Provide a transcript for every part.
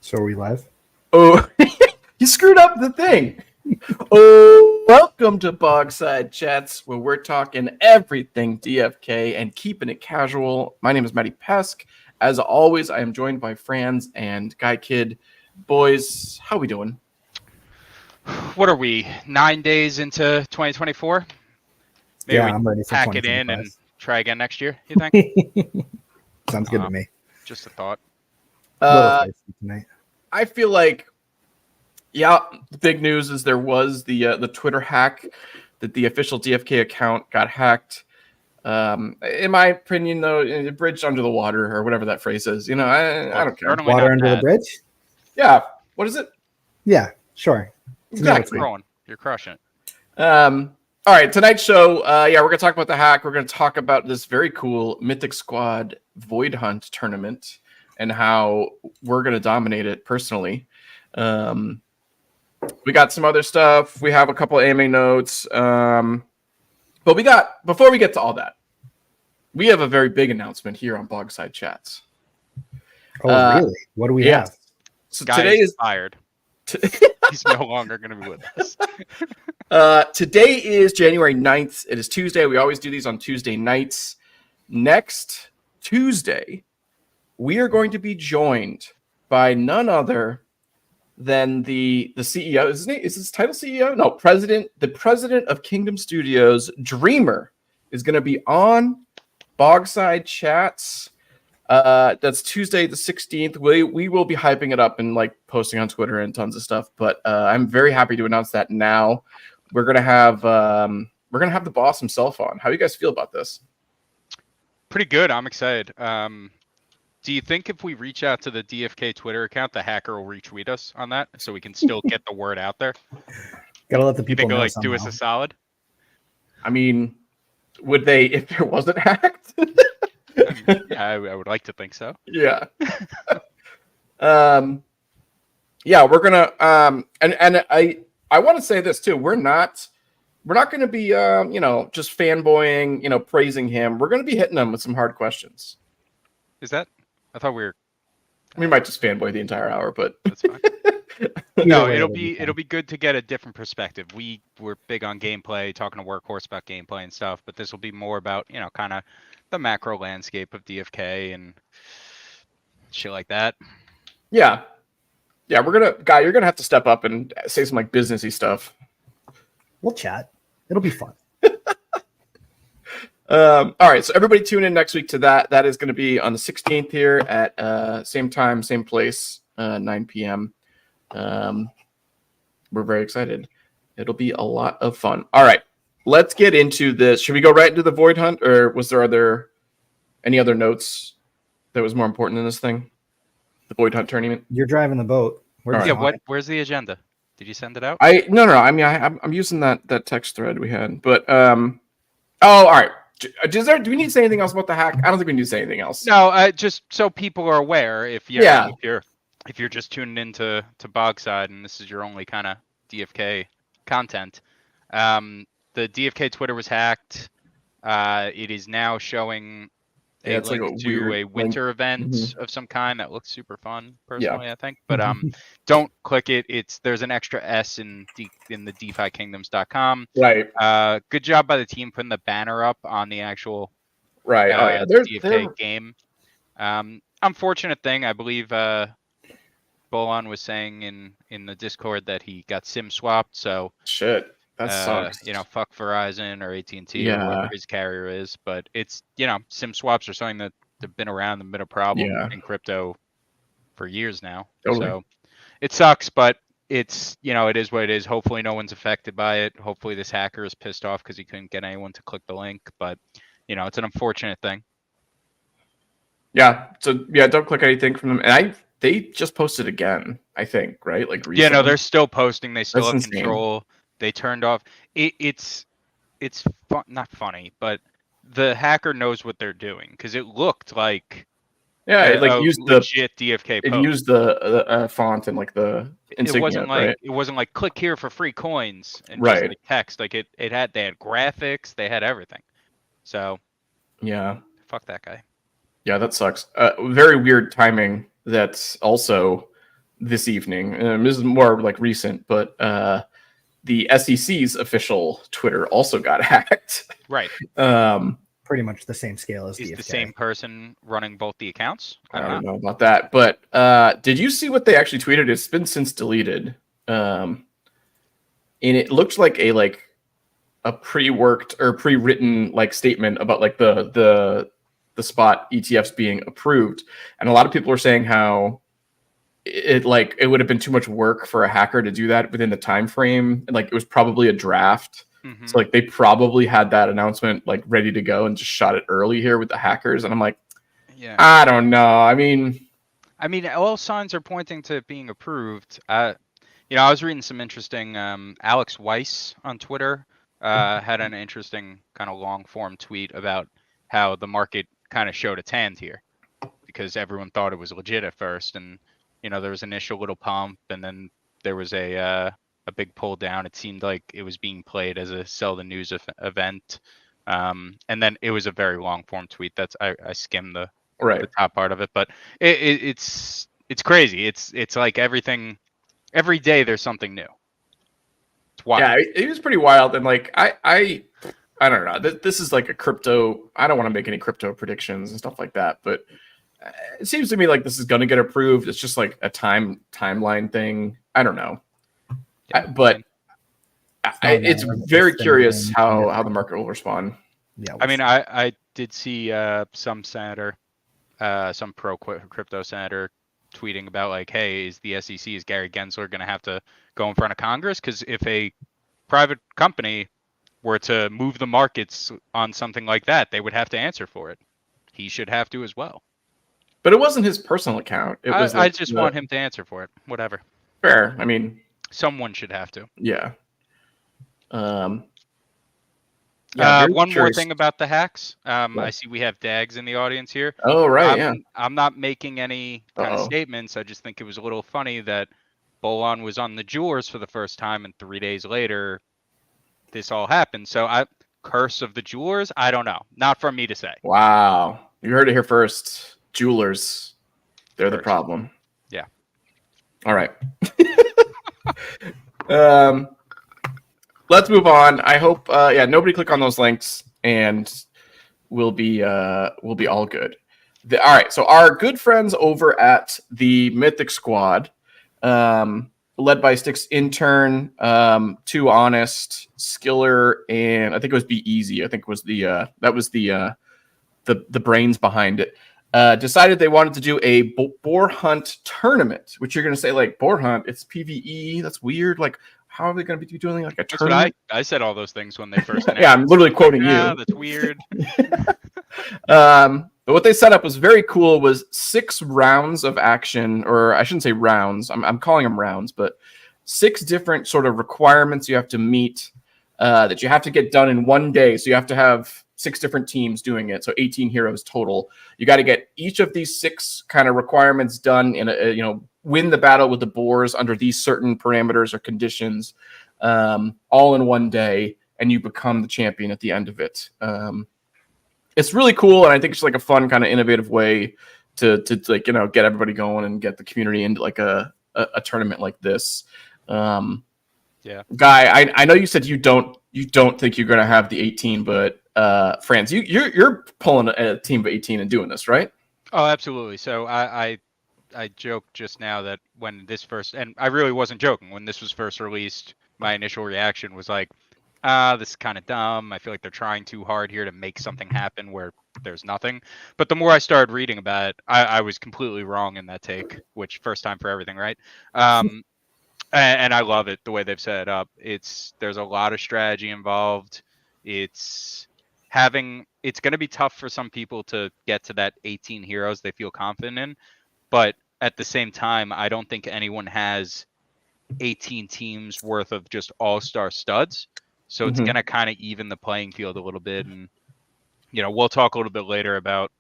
So are we live? Oh, you screwed up the thing. Oh, welcome to Bogside Chats, where we're talking everything DFK and keeping it casual. My name is Matty Pesk. As always, I am joined by Franz and Guy Kid. Boys, how we doing? What are we, 9 days into 2024? Maybe Yeah, I'm ready for pack it in 2025. and try again next year, you think? Sounds good to me. Just a thought. Little thirsty tonight. I feel like, the big news is there was the Twitter hack that the official DFK account got hacked. In my opinion, though, a bridge under the water or whatever that phrase is. I don't care. Certainly Water not under the bad. bridge? Yeah. What is it? Yeah, sure. Exactly. You're crushing it. All right, tonight's show, we're going to talk about the hack. We're going to talk about this very cool Mythic Squad Void Hunt tournament and how we're going to dominate it personally. We got some other stuff. We have a couple AMA notes. But before we get to all that, we have a very big announcement here on Bogside Chats. Oh, really? What do we have? So Guy today is is fired. He's no longer going to be with us. Today is January 9th. It is Tuesday. We always do these on Tuesday nights. Next Tuesday, we are going to be joined by none other than the CEO. Is his title CEO? No, president. The president of Kingdom Studios, Dreamer, is going to be on Bogside Chats. That's Tuesday the 16th. We will be hyping it up and posting on Twitter and tons of stuff. But I'm very happy to announce that now. We're gonna have the boss himself on. How do you guys feel about this? Pretty good. I'm excited. Do you think if we reach out to the DFK Twitter account, the hacker will retweet us on that so we can still get the word out there? Gotta let the You people think know it'll do us a solid? I mean, would they if there wasn't hacked? Yeah, I would like to think so. Yeah. We're gonna and I want to say this too. We're not going to be just fanboying, praising him. We're going to be hitting him with some hard questions. Is that? I thought we might just fanboy the entire hour, but that's fine. No, it'll be good to get a different perspective. We're big on gameplay, talking to Workhorse about gameplay and stuff, but this will be more about, kind of the macro landscape of DFK and shit like that. Yeah, you're gonna have to step up and say some businessy stuff. We'll chat. It'll be fun. All right, so everybody tune in next week to that. That is going to be on the 16th here at same time, same place, 9 p.m. We're very excited. It'll be a lot of fun. All right, let's get into this. Should we go right into the Void Hunt, or was there any other notes that was more important than this thing? The Void Hunt tournament. You're driving the boat. Where's the agenda? Did you send it out? No. I mean, I'm using that text thread we had, but all right. Do we need to say anything else about the hack? I don't think we need to say anything else. No, just so people are aware. If you're just tuning into Bogside and this is your only kind of DFK content, the DFK Twitter was hacked. It is now showing a link to a winter event of some kind that looks super fun, personally, I think. But don't click it. There's an extra S in the Defikingdoms.com. Right. Good job by the team putting the banner up on the actual right. DFK game. Unfortunate thing, I believe Bolon was saying in the Discord that he got SIM swapped. So shit. That sucks. Fuck Verizon or AT&T or whatever his carrier is. But it's, SIM swaps are something that have been around and been a problem in crypto for years now. Totally. So it sucks, but it's, it is what it is. Hopefully no one's affected by it. Hopefully this hacker is pissed off because he couldn't get anyone to click the link. But, it's an unfortunate thing. Yeah. So, don't click anything from them. And they just posted again, I think, right? Recently. Yeah, no, they're still posting. They still That's have control. They turned off. It's not funny, but the hacker knows what they're doing because it looked like used the legit DFK. It used the font and the insignia. It wasn't like click here for free coins and right. Just text. They had graphics. They had everything. So yeah, fuck that guy. Yeah, that sucks. Very weird timing. That's also this evening. This is more like recent, but the SEC's official Twitter also got hacked. Right. Pretty much the same scale as Is DFK. the same person running both the accounts? I don't know about that, but did you see what they actually tweeted? It's been since deleted, and it looked like a pre-worked or pre-written like statement about like the spot ETFs being approved, and a lot of people are saying how it would have been too much work for a hacker to do that within the time frame, and like it was probably a draft. Mm-hmm. So like they probably had that announcement like ready to go and just shot it early here with the hackers. And I'm like, yeah, I don't know. I mean, all signs are pointing to it being approved. I was reading some interesting. Alex Weiss on Twitter had an interesting kind of long form tweet about how the market kind of showed its hand here because everyone thought it was legit at first, and there was an initial little pump, and then there was a big pull down. It seemed like it was being played as a sell the news event, and then it was a very long form tweet. That's I skimmed the top part of it, but it's crazy. It's like everything. Every day there's something new. It's wild. Yeah, it was pretty wild, and like I don't know. This is like a crypto. I don't want to make any crypto predictions and stuff like that, but it seems to me like this is going to get approved. It's just like a timeline thing. I don't know. But it's very curious how the market will respond. Yeah, I mean, I did see some senator, some pro crypto senator, tweeting about like, hey, is Gary Gensler going to have to go in front of Congress? Because if a private company were to move the markets on something like that, they would have to answer for it. He should have to as well. But it wasn't his personal account. It was. I just want him to answer for it. Whatever. Fair. I mean, someone should have to. Yeah. One more thing about the hacks. I see we have Dags in the audience here. Oh, right. I'm not making any kind of statements. I just think it was a little funny that Bolon was on the Jewelers for the first time, and 3 days later, this all happened. So curse of the Jewelers? I don't know. Not for me to say. Wow. You heard it here first. Jewelers. They're the problem. Yeah. All right. Let's move on. I hope nobody click on those links and we'll be all good. All right, so our good friends over at the Mythic Squad, led by Sticks Intern, Too Honest, Skiller, and I think it was Be Easy. I think was the brains behind it. Decided they wanted to do a boar hunt tournament, which you're going to say like boar hunt, it's PvE. That's weird. Like, how are they going to be doing like a tournament? I said all those things when they first announced. Yeah, I'm literally quoting you. That's weird. But what they set up was very cool. Was 6 rounds of action, or I shouldn't say rounds. I'm calling them rounds, but 6 different sort of requirements you have to meet that you have to get done in one day. So you have to have 6 different teams doing it. So 18 heroes total. You got to get each of these 6 kind of requirements done in win the battle with the boars under these certain parameters or conditions, all in one day, and you become the champion at the end of it. It's really cool, and I think it's like a fun kind of innovative way to like get everybody going and get the community into like a tournament like this. Yeah, Guy, I know you said you don't think you're going to have the 18, but Franz, you're pulling a team of 18 and doing this, right? Oh, absolutely. So I joked just now that when this first, and I really wasn't joking, when this was first released, my initial reaction was like, this is kind of dumb. I feel like they're trying too hard here to make something happen where there's nothing. But the more I started reading about it, I was completely wrong in that take, which first time for everything, right? And I love it the way they've set it up. There's a lot of strategy involved. It's going to be tough for some people to get to that 18 heroes they feel confident in. But at the same time, I don't think anyone has 18 teams worth of just all-star studs. So it's going to kind of even the playing field a little bit. And, we'll talk a little bit later about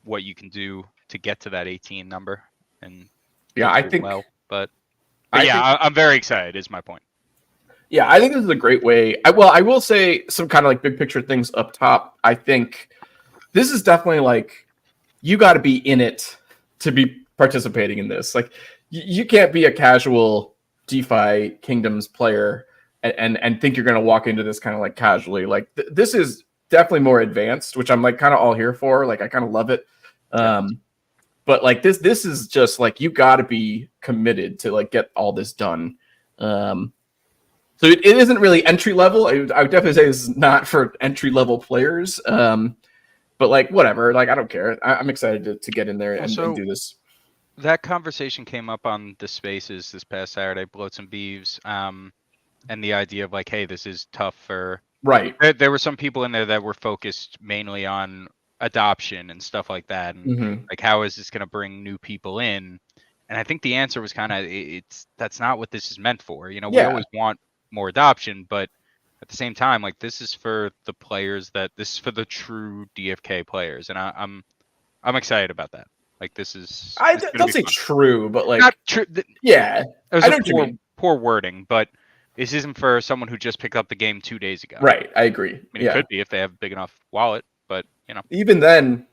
what you can do to get to that 18 number. And yeah, I think. But I'm very excited is my point. Yeah, I think this is a great way. I will say some kind of like big picture things up top. I think this is definitely like you got to be in it to be participating in this. Like, you can't be a casual DeFi Kingdoms player and think you're going to walk into this kind of like casually. Like, this is definitely more advanced, which I'm like kind of all here for. Like, I kind of love it. But like this is just like, you got to be committed to like get all this done. So it isn't really entry level. I would definitely say this is not for entry level players. But like, whatever, like, I don't care. I'm excited to get in there and do this. That conversation came up on the Spaces this past Saturday, Bloats and Beeves, and the idea of like, hey, this is tough for. Right. There were some people in there that were focused mainly on adoption and stuff like that, and like, how is this going to bring new people in? And I think the answer was kind of, that's not what this is meant for. You know, we always want more adoption, but at the same time, like, this is for the players this is for the true DFK players, and I'm excited about that. Like, this is. I don't say true, but like, not true. Yeah, it was I know poor wording, but this isn't for someone who just picked up the game 2 days ago. Right, I agree. I mean, it could be if they have a big enough wallet, but you know, even then,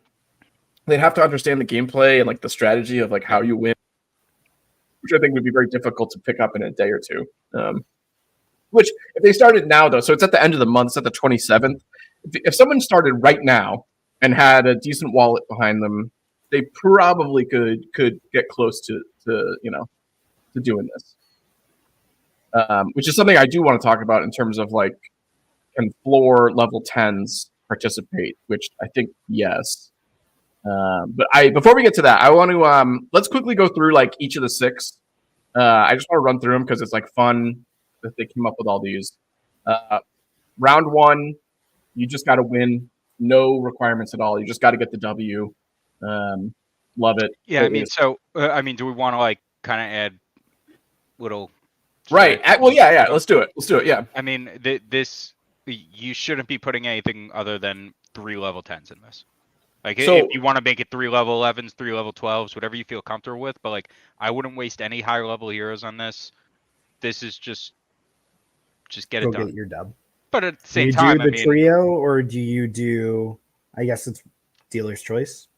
they'd have to understand the gameplay and like the strategy of like how you win, which I think would be very difficult to pick up in a day or two. Which, if they started now, though, so it's at the end of the month, it's at the 27th. If someone started right now and had a decent wallet behind them, they probably could get close to doing this. Which is something I do want to talk about in terms of like, can floor level 10s participate? Which I think yes. But before we get to that, I want to let's quickly go through like each of the 6. I just want to run through them because it's like fun that they came up with all these. Round 1, you just got to win. No requirements at all. You just got to get the W. Love it. Yeah, I mean, so do we want to like kind of add little? Right. Well, yeah. Let's do it. Yeah. I mean, you shouldn't be putting anything other than 3 level 10s in this. Like, if you want to make it 3 level 11s, 3 level 12s, whatever you feel comfortable with. But like, I wouldn't waste any higher level heroes on this. This is just get it done. Get your dub. But at the same time, do the trio, or do you do? I guess it's dealer's choice.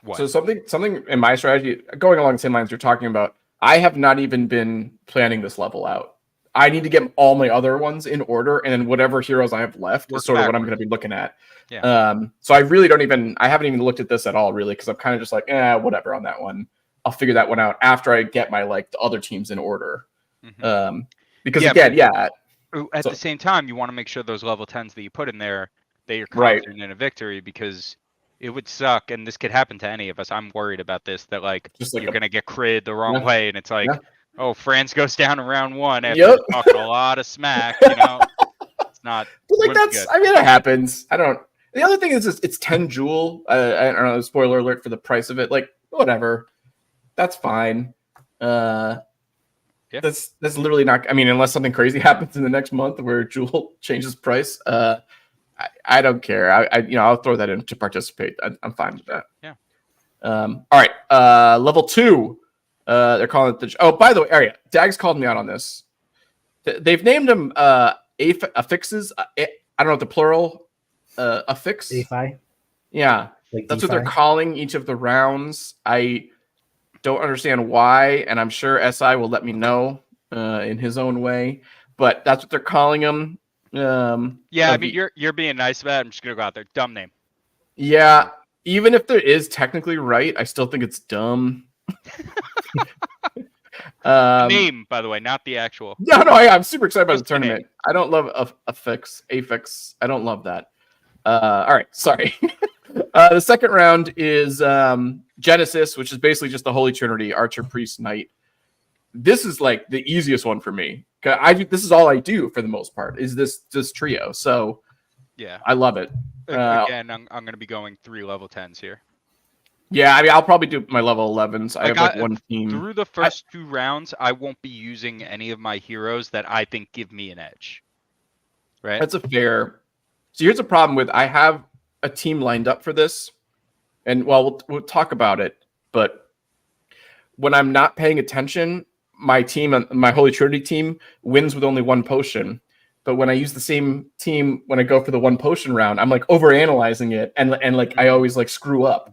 What? So something in my strategy, going along the same lines you're talking about, I have not even been planning this level out. I need to get all my other ones in order, and then whatever heroes I have left is sort of what I'm going to be looking at. Yeah. So I really I haven't even looked at this at all, really, because I'm kind of just like, whatever on that one. I'll figure that one out after I get my like the other teams in order. Because at the same time, you want to make sure those level 10s that you put in there, that you're confident in a victory, because it would suck, and this could happen to any of us. I'm worried about this, that like you're going to get crit the wrong way, and it's like, oh, France goes down in round 1 after talking a lot of smack, you know. It's not. But like, that's, I mean, it happens. The other thing is it's 10 Joule. I don't know, spoiler alert for the price of it. Like, whatever. That's fine. That's literally not, I mean, unless something crazy happens in the next month where Joule changes price. I don't care. I'll throw that in to participate. I'm fine with that. Yeah. All right. Level 2. They're calling it oh, by the way, Aria, Dags called me out on this. They've named them affixes. I don't know what the plural affix. AFI. Yeah, like that's what they're calling each of the rounds. I don't understand why, and I'm sure SI will let me know in his own way. But that's what they're calling them. I mean, you're being nice about it. I'm just gonna go out there. Dumb name. Yeah, even if there is technically right, I still think it's dumb. Name, by the way, not the actual. No, I'm super excited about the tournament. I don't love affix. I don't love that. All right, sorry. The second round is Genesis, which is basically just the Holy Trinity, Archer, Priest, Knight. This is like the easiest one for me. This is all I do for the most part, is this trio. So yeah, I love it. Again, I'm going to be going 3 level 10s here. Yeah, I mean, I'll probably do my level 11s. I have like one team. Through the first 2 rounds, I won't be using any of my heroes that I think give me an edge. Right? That's a fair. So here's a problem with, I have a team lined up for this, and well, we'll talk about it. But when I'm not paying attention, my team, my Holy Trinity team, wins with only 1 potion. But when I use the same team, when I go for the 1 potion round, I'm like overanalyzing it, and like I always like screw up.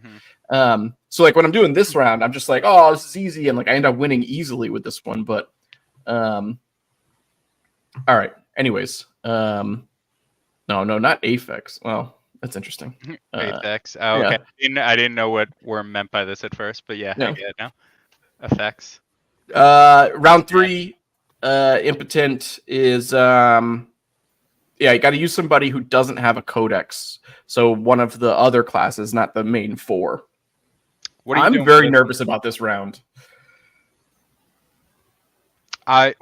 So So like when I'm doing this round, I'm just like, oh, this is easy, and like I end up winning easily with this one. But all right. Anyways, no, not affix. Well, that's interesting. Effects. Oh, yeah. okay. I didn't know what were meant by this at first, but yeah, I get it now. Effects. Round 3, impotent is you got to use somebody who doesn't have a codex. So one of the other classes, not the main 4. What are you I'm doing very nervous about this round. I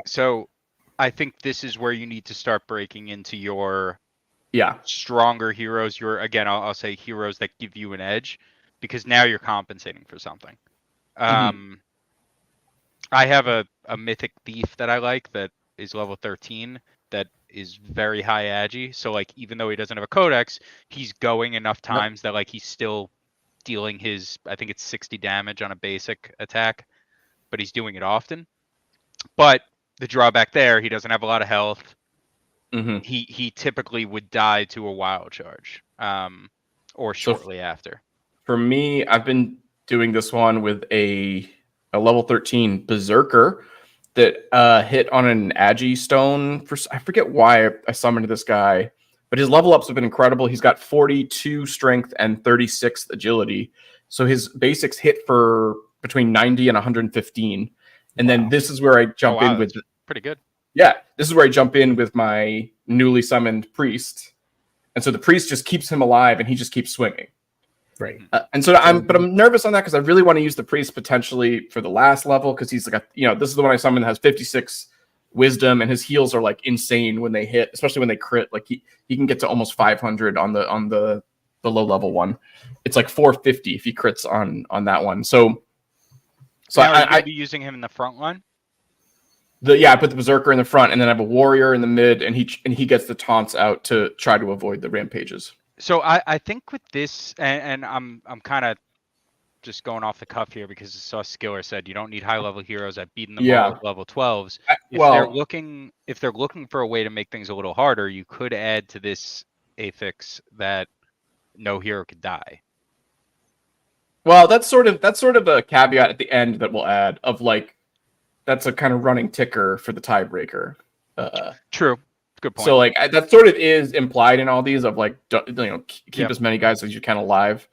think this is where you need to start breaking into your stronger heroes. I'll say heroes that give you an edge, because now you're compensating for something. I have a mythic thief that I like that is level 13 that is very high agi. So like even though he doesn't have a codex, he's going enough times that like he's still dealing his, I think it's 60 damage on a basic attack, but he's doing it often. But the drawback there, he doesn't have a lot of health. He typically would die to a wild charge, or shortly after. For me, I've been doing this one with a level 13 berserker that hit on an agi stone. I forget why I summoned this guy, but his level ups have been incredible. He's got 42 strength and 36 agility, so his basics hit for between 90 and 115. And then this is where I jump in with pretty good. Yeah, this is where I jump in with my newly summoned priest, and so the priest just keeps him alive, and he just keeps swinging. Right. And so I'm nervous on that because I really want to use the priest potentially for the last level, because he's like this is the one I summoned that has 56 wisdom, and his heals are like insane when they hit, especially when they crit. Like he can get to almost 500 on the low level one. It's like 450 if he crits on that one. So I'll be using him in the front line. I put the berserker in the front, and then I have a warrior in the mid, and he gets the taunts out to try to avoid the rampages. So I think with this, and I'm kind of just going off the cuff here because I saw Skiller said you don't need high level heroes. I've beaten them all at level 12s. If they're looking for a way to make things a little harder, you could add to this affix that no hero could die. Well, that's sort of a caveat at the end that we'll add of like, that's a kind of running ticker for the tiebreaker. True. Good point. So like that sort of is implied in all these of like, keep as many guys as you can alive.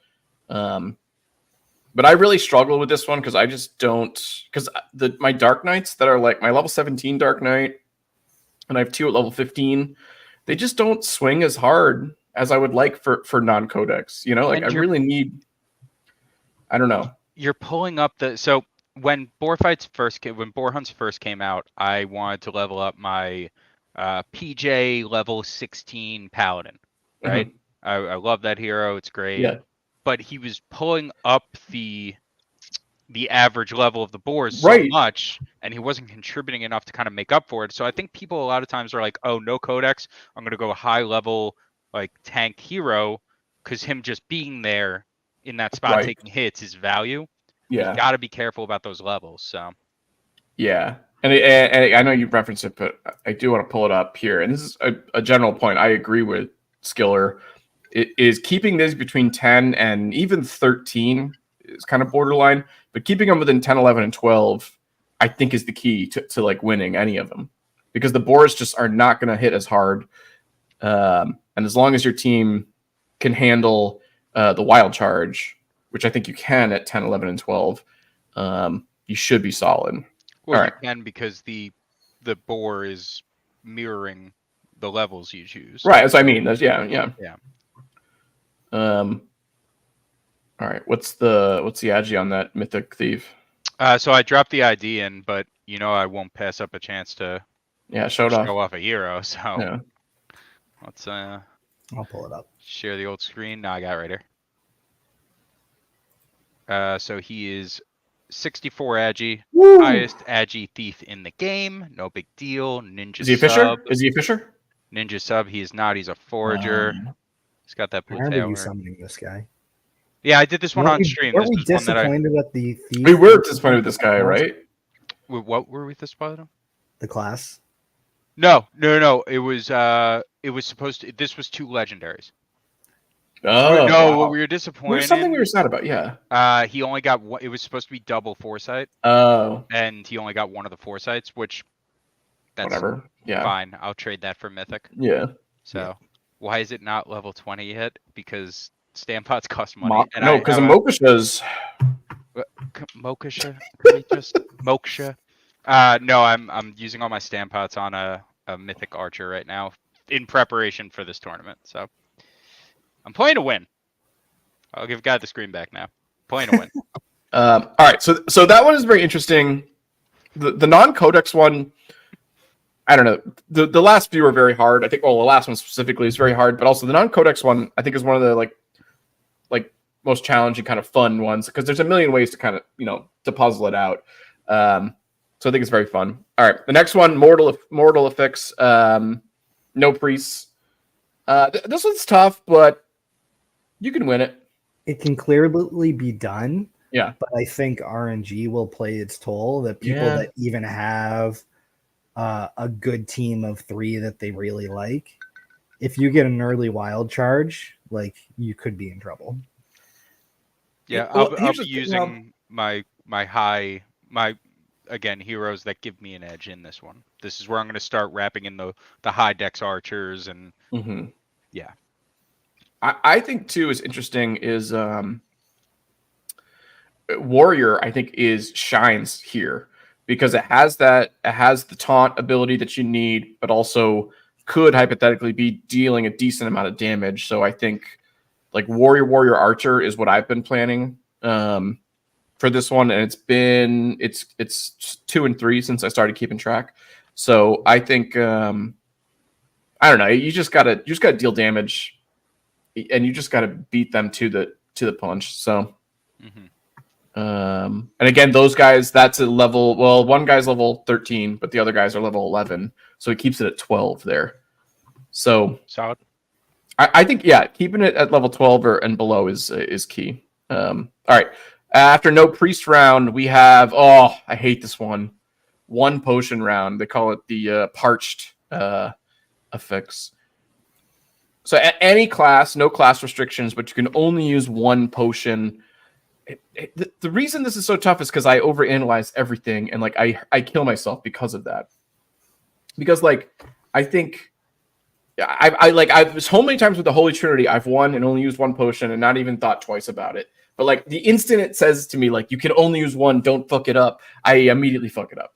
But I really struggle with this one because I just don't, because my Dark Knights that are like my level 17 Dark Knight, and I have 2 at level 15, they just don't swing as hard as I would like for non-codex. Like I really need, I don't know. You're pulling up so when Boar Hunts first came out, I wanted to level up my PJ level 16 Paladin, right? I love that hero. It's great. Yeah. But he was pulling up the average level of the boars so much, and he wasn't contributing enough to kind of make up for it. So I think people a lot of times are like, oh, no codex, I'm going to go high level like tank hero, because him just being there in that spot taking hits is value. Yeah. You got to be careful about those levels. So yeah. And I know you referenced it, but I do want to pull it up here. And this is a general point I agree with Skiller. It is keeping these between 10 and even 13 is kind of borderline, but keeping them within 10, 11, and 12, I think is the key to like winning any of them, because the boars just are not going to hit as hard. And as long as your team can handle the wild charge, which I think you can at 10, 11, and 12, you should be solid. Well, you can, because the boar is mirroring the levels you choose. Right. That's what I mean. Yeah. All right. What's the agi on that mythic thief? So I dropped the ID in, but I won't pass up a chance to show off a hero. So let's I'll pull it up. Share the old screen. No, I got it right here. So he is 64 agi, highest agi thief in the game. No big deal. Ninja Is he a fisher? Is he a fisher? Ninja sub. He is not. He's a forager. He's got that blue tail. I remember you summoning this guy. Yeah, I did this one on stream. Weren't we disappointed with the thief? We were disappointed with this guy, right? What were we disappointed on? The class. No. It was supposed to. This was 2 legendaries. Oh, no, wow. what we were disappointed. There's something we were sad about. Yeah. He only got one. It was supposed to be double foresight, Oh, and he only got one of the foresights, which that's whatever. Yeah. fine. I'll trade that for mythic. Yeah. So why is it not level 20 yet? Because stamp pots cost money. No, because the Mokashas. Moksha? Just Moksha? No, I'm using all my stamp pots on a mythic archer right now in preparation for this tournament. So I'm playing to win. I'll give God the screen back now. Playing to win. All right, so that one is very interesting. The non-codex one, I don't know. The last few are very hard. I think the last one specifically is very hard, but also the non-codex one I think is one of the like most challenging kind of fun ones because there's a million ways to kind of to puzzle it out. So I think it's very fun. All right, the next one, mortal effects, no priests. This one's tough, but you can win it. It can clearly be done. Yeah, but I think RNG will play its toll. That people that even have a good team of 3 that they really like, if you get an early wild charge, like you could be in trouble. Yeah, I'll be using my heroes that give me an edge in this one. This is where I'm going to start wrapping in the high dex archers and yeah. I think too is interesting is warrior. I think shines here because it has the taunt ability that you need, but also could hypothetically be dealing a decent amount of damage. So I think like warrior archer is what I've been planning for this one, and it's 2 and 3 since I started keeping track. So I think I don't know. You just gotta deal damage, and you just gotta beat them to the punch. So, and again, those guys, that's a level. Well, one guy's level 13, but the other guys are level 11, so he keeps it at 12 there. So solid. I think keeping it at level 12 and below is key. All right. After no priest round, we have I hate this one. 1 potion round. They call it the parched affix. So at any class, no class restrictions, but you can only use 1 potion. The reason this is so tough is because I overanalyze everything and like I kill myself because of that. Because like I think I've so many times with the Holy Trinity, I've won and only used 1 potion and not even thought twice about it. But like the instant it says to me, like you can only use 1, don't fuck it up, I immediately fuck it up.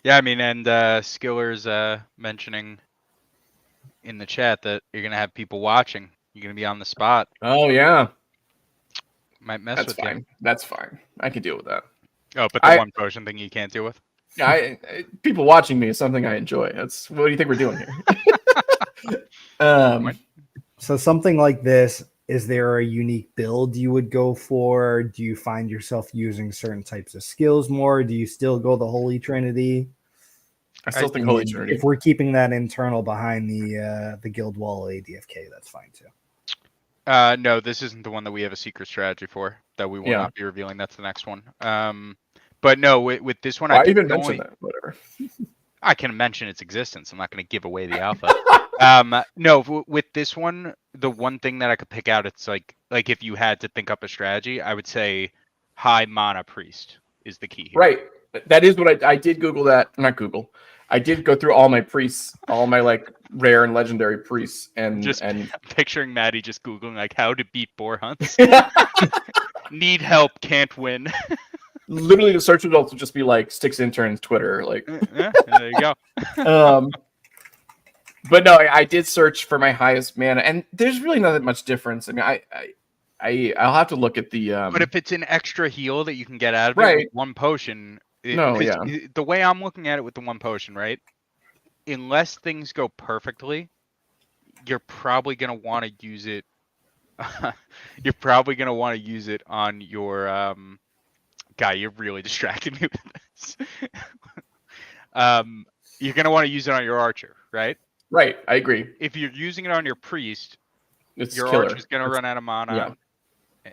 Yeah, I mean, and Skiller's mentioning in the chat that you're gonna have people watching. You're gonna be on the spot. Oh yeah, might mess that's with fine. you. That's fine. I can deal with that. Oh, but the 1 potion thing you can't deal with. Yeah, people watching me is something I enjoy. That's what do you think we're doing here? So something like this, is there a unique build you would go for? Do you find yourself using certain types of skills more? Do you still go the Holy Trinity? I still think Holy Trinity. If we're keeping that internal behind the guild wall ADFK, that's fine too. No, this isn't the one that we have a secret strategy for that we will not be revealing. That's the next one. But no, with this one, I even mentioned that. Whatever. I can mention its existence. I'm not going to give away the alpha. No, with this one, the one thing that I could pick out, it's like if you had to think up a strategy, I would say high mana priest is the key here. Right. That is what I did Google that. Not Google. I did go through all my priests, all my like rare and legendary priests, and picturing Maddie just Googling like how to beat boar hunts. Need help, can't win. Literally, the search results would just be like Sticks Intern's Twitter. Like, yeah, there you go. But no, I did search for my highest mana, and there's really not that much difference. I mean, I'll have to look at the. But if it's an extra heal that you can get out of it with 1 potion, the way I'm looking at it with the 1 potion, right? Unless things go perfectly, you're probably gonna want to use it. You're probably gonna want to use it on your guy. You're really distracting me with this. You're gonna want to use it on your archer, right? Right, I agree. If you're using it on your priest, your killer. archer's gonna run out of mana,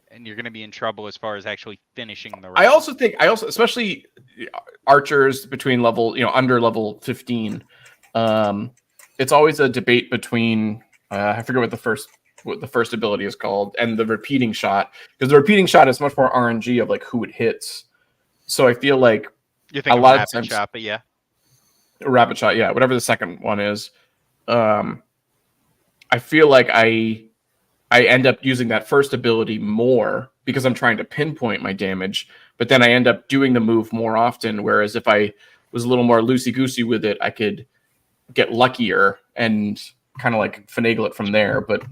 and you're gonna be in trouble as far as actually finishing the round. I also think, especially archers between level, under level 15, it's always a debate between I forget what the first ability is called, and the repeating shot, because the repeating shot is much more RNG of like who it hits. So I feel like You think a lot of rapid times, shot, but yeah. rapid shot, yeah, whatever the second one is. I feel like I end up using that first ability more because I'm trying to pinpoint my damage, but then I end up doing the move more often. Whereas if I was a little more loosey goosey with it, I could get luckier and kind of like finagle it from there. But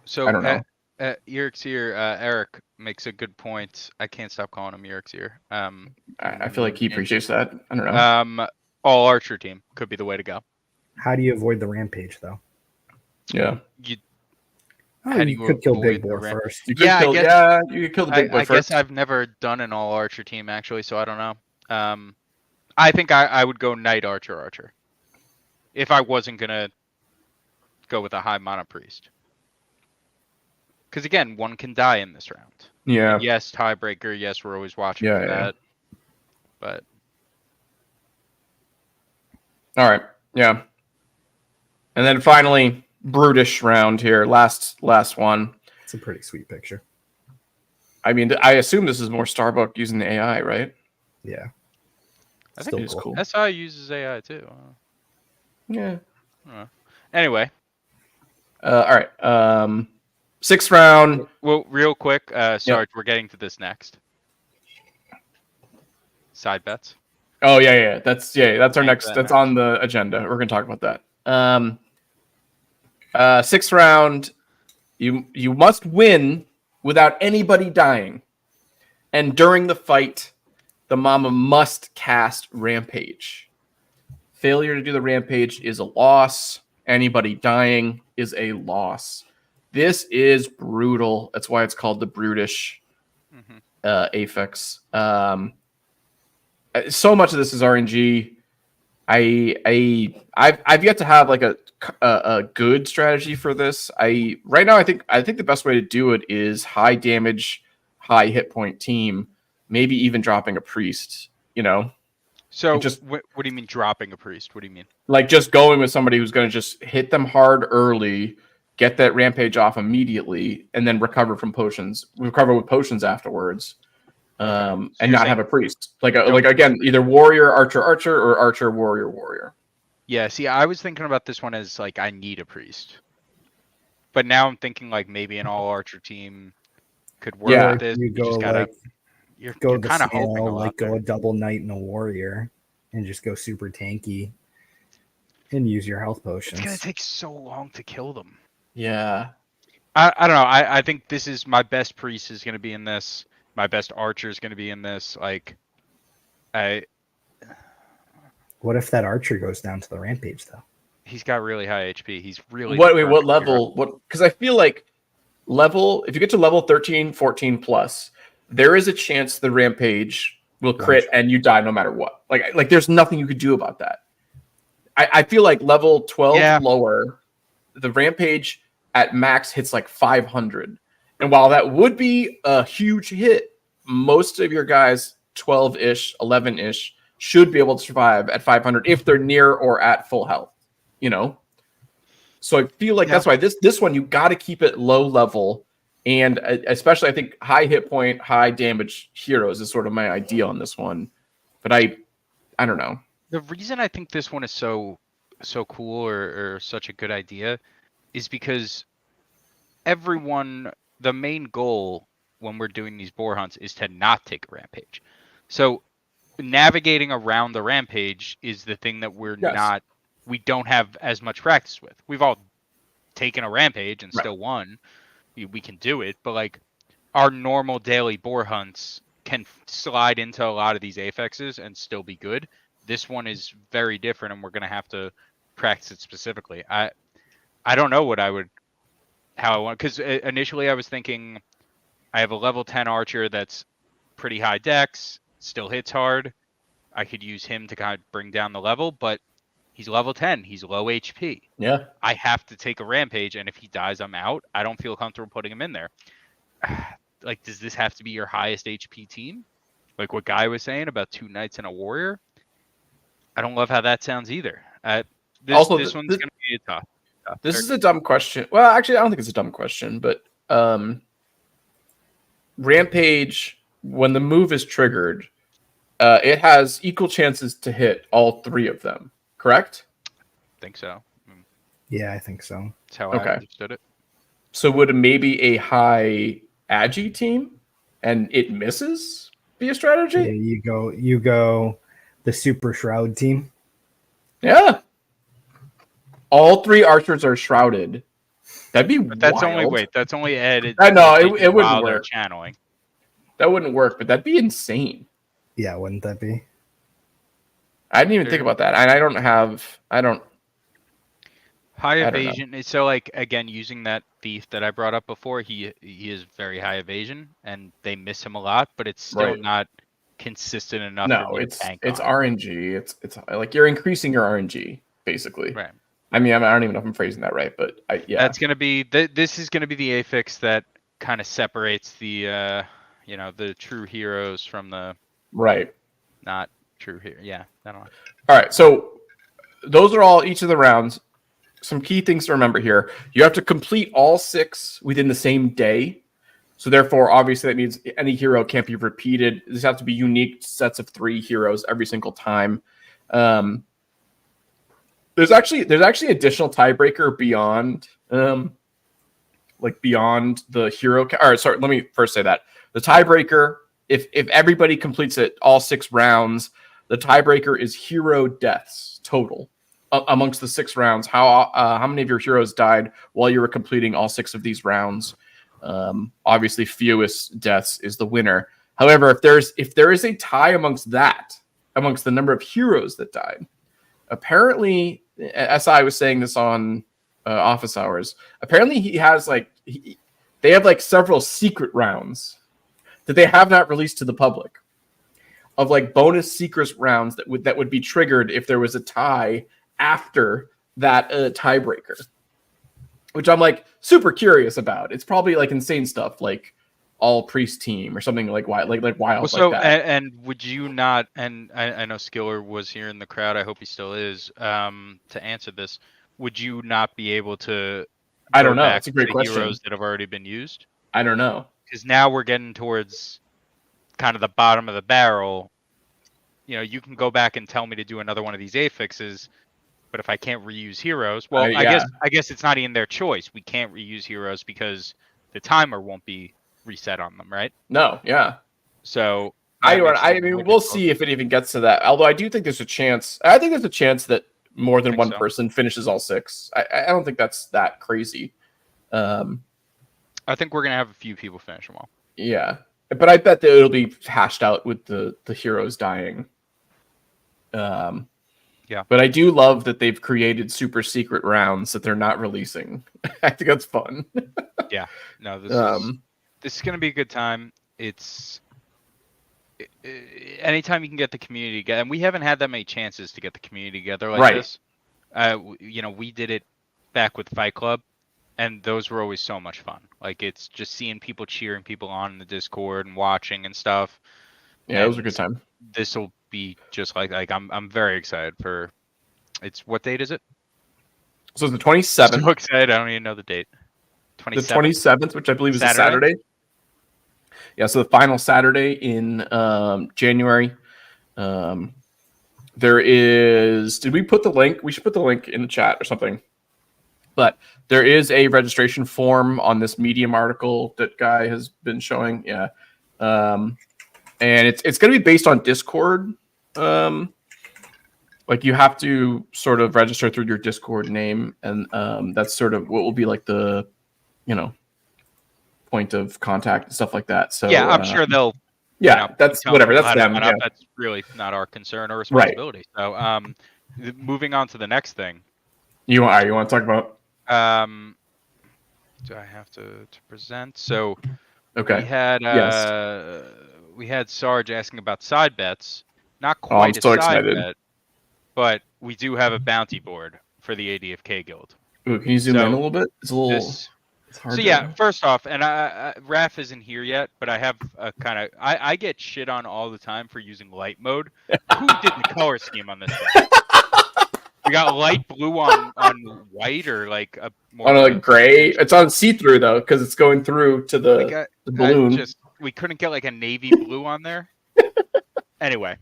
so I don't know. Erixir, Eric makes a good point. I can't stop calling him Erixir. I feel like he appreciates that. I don't know. All archer team could be the way to go. How do you avoid the rampage though? Yeah. You could kill Big Boar first. You could kill, you could kill the Big Boy first. I guess I've never done an all archer team actually, so I don't know. I think I would go Knight Archer. If I wasn't gonna go with a high mana priest. Because again, one can die in this round. Yeah. And yes, tiebreaker. Yes, we're always watching for that. But all right, yeah. And then finally, brutish round here. Last one. It's a pretty sweet picture. I mean, I assume this is more Starbuck using the AI, right? Yeah. I think it's cool. SI uses AI too. Yeah. Anyway. All right. Sixth round. Well, real quick, Sarge, we're getting to this next. Side bets. Oh yeah. That's our next. That's on the agenda. We're gonna talk about that. Sixth round. You must win without anybody dying, and during the fight, the mama must cast Rampage. Failure to do the Rampage is a loss. Anybody dying is a loss. This is brutal. That's why it's called the brutish affix. So much of this is RNG. I've yet to have like a good strategy for this. Right now I think the best way to do it is high damage, high hit point team, maybe even dropping a priest. So what do you mean dropping a priest? What do you mean? Like just going with somebody who's going to just hit them hard early, get that rampage off immediately, and then recover with potions afterwards, and not have a priest. Like again, either warrior, archer, or archer, warrior. Yeah, see, I was thinking about this one as like I need a priest, but now I'm thinking like maybe an all archer team could work with this. You just gotta. You're kind of hoping go a double knight and a warrior, and just go super tanky, and use your health potions. It's gonna take so long to kill them. Yeah, I don't know. I think this is my best priest is gonna be in this. My best archer is gonna be in this. What if that archer goes down to the rampage though? He's got really high HP. He's really what level? Because I feel like if you get to level 13, 14 plus. There is a chance the rampage will crit and you die no matter what. Like there's nothing you could do about that. I feel like level 12 lower, the rampage at max hits like 500. And while that would be a huge hit, most of your guys 12-ish, 11-ish should be able to survive at 500 if they're near or at full health, So I feel like that's why this one you got to keep it low level. And especially, I think high hit point, high damage heroes is sort of my idea on this one. But I don't know. The reason I think this one is so cool or such a good idea is because the main goal when we're doing these boar hunts is to not take a rampage. So navigating around the rampage is the thing that we don't have as much practice with. We've all taken a rampage and still won. We can do it, but like our normal daily boar hunts can slide into a lot of these affixes and still be good. This one is very different, and we're gonna have to practice it specifically. I don't know how I want, because initially I was thinking I have a level 10 archer that's pretty high dex, still hits hard. I could use him to kind of bring down the level, but he's level 10. He's low HP. Yeah. I have to take a rampage, and if he dies, I'm out. I don't feel comfortable putting him in there. Like, does this have to be your highest HP team? Like what Guy was saying about 2 knights and a warrior? I don't love how that sounds either. This one's going to be tough. this is a dumb question. Well, actually, I don't think it's a dumb question, but Rampage, when the move is triggered, it has equal chances to hit all 3 of them, correct? I think so. Yeah, I think so. That's how I understood it. So would maybe a high agi team and it misses be a strategy? Yeah, you go the Super Shroud team. Yeah. All 3 archers are shrouded. That'd be wild. That's only added. I know it wouldn't work. Channeling. That wouldn't work, but that'd be insane. Yeah, wouldn't that be? I didn't even think about that. And I don't. High evasion. So, like, again, using that thief that I brought up before, he is very high evasion, and they miss him a lot, but it's still not consistent enough. No, it's RNG. It's like you're increasing your RNG basically. Right. I mean, I don't even know if I'm phrasing that right, but that's gonna be this is gonna be the affix that kind of separates the the true heroes from the not true here. Yeah, I don't know. All right, so those are all each of the rounds. Some key things to remember here. You have to complete all 6 within the same day. So therefore, obviously, that means any hero can't be repeated. These have to be unique sets of 3 heroes every single time. There's actually additional tiebreaker beyond beyond the hero. Or sorry, let me first say that the tiebreaker, if everybody completes it all 6 rounds, the tiebreaker is hero deaths total. Amongst the 6 rounds, how many of your heroes died while you were completing all 6 of these rounds? Obviously, fewest deaths is the winner. However, if there is a tie amongst the number of heroes that died, apparently, SI was saying this on Office Hours. Apparently, he has they have several secret rounds that they have not released to the public of bonus secret rounds that would be triggered if there was a tie after that tiebreaker, which I'm super curious about. It's probably insane stuff, like all priest team or something wild like that. And would you not? And I know Skiller was here in the crowd. I hope he still is. To answer this, would you not be able to? I don't know. It's a great question. Heroes that have already been used. I don't know, because now we're getting towards kind of the bottom of the barrel. You can go back and tell me to do another one of these affixes. But if I can't reuse heroes, well, I guess it's not even their choice. We can't reuse heroes because the timer won't be reset on them, right? No, yeah. So I mean, we'll see if it even gets to that. Although I do think there's a chance. I think there's a chance that more than one person finishes all 6. I don't think that's that crazy. I think we're gonna have a few people finish them all. Yeah, but I bet that it'll be hashed out with the heroes dying. Yeah, but I do love that they've created super secret rounds that they're not releasing. I think that's fun. Yeah, no, this is gonna be a good time. It's anytime you can get the community together, and we haven't had that many chances to get the community together like this. We did it back with Fight Club, and those were always so much fun. It's just seeing people cheering people on in the Discord and watching and stuff. Yeah, it was a good time. This will be just like I'm very excited for. It's what date is it? So it's the 27th. So excited! I don't even know the date. 27th? The 27th, which I believe is a Saturday. Yeah, so the final Saturday in January. There is. Did we put the link? We should put the link in the chat or something. But there is a registration form on this Medium article that Guy has been showing. Yeah. And it's going to be based on Discord. You have to sort of register through your Discord name, and that's sort of what will be the, point of contact and stuff like that. So yeah, I'm sure they'll. Yeah, that's whatever. That's them. Yeah. That's really not our concern or responsibility. Right. So, moving on to the next thing. You want to talk about? Do I have to present? So, okay. We had Sarge asking about side bets. Not quite side bet, but we do have a bounty board for the ADFK guild. Ooh, can you zoom in a little bit? It's a little. It's hard. So first off, and Raph isn't here yet, but I have a kind of I get shit on all the time for using light mode. Who did the color scheme on this thing? We got light blue on white, or like a more on a gray. It's on see-through though, because it's going through to the balloon. We couldn't get like a navy blue on there. Anyway,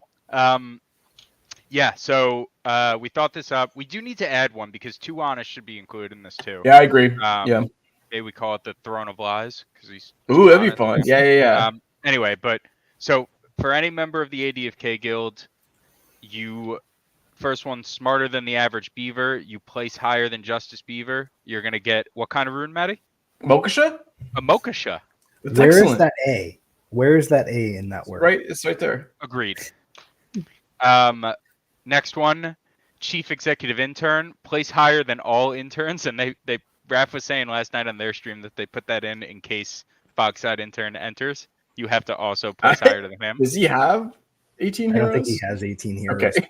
yeah. So we thought this up. We do need to add one because Too Honest should be included in this too. Yeah, I agree. Yeah. Maybe we call it the Throne of Lies because he's. Ooh, that'd be fun. Yeah. Anyway, but so for any member of the ADFK guild, you first one smarter than the average beaver. You place higher than Justice Beaver. You're gonna get what kind of rune, Maddie? Mokasha? A Mokasha. Where is that A? Where is that A in that word? Right, it's right there. Agreed. Next one, Chief Executive Intern. Place higher than all interns, and they Raph was saying last night on their stream that they put that in case Bogside Intern enters. You have to also place higher than him. Does he have 18 heroes? I don't think he has 18 heroes. Okay.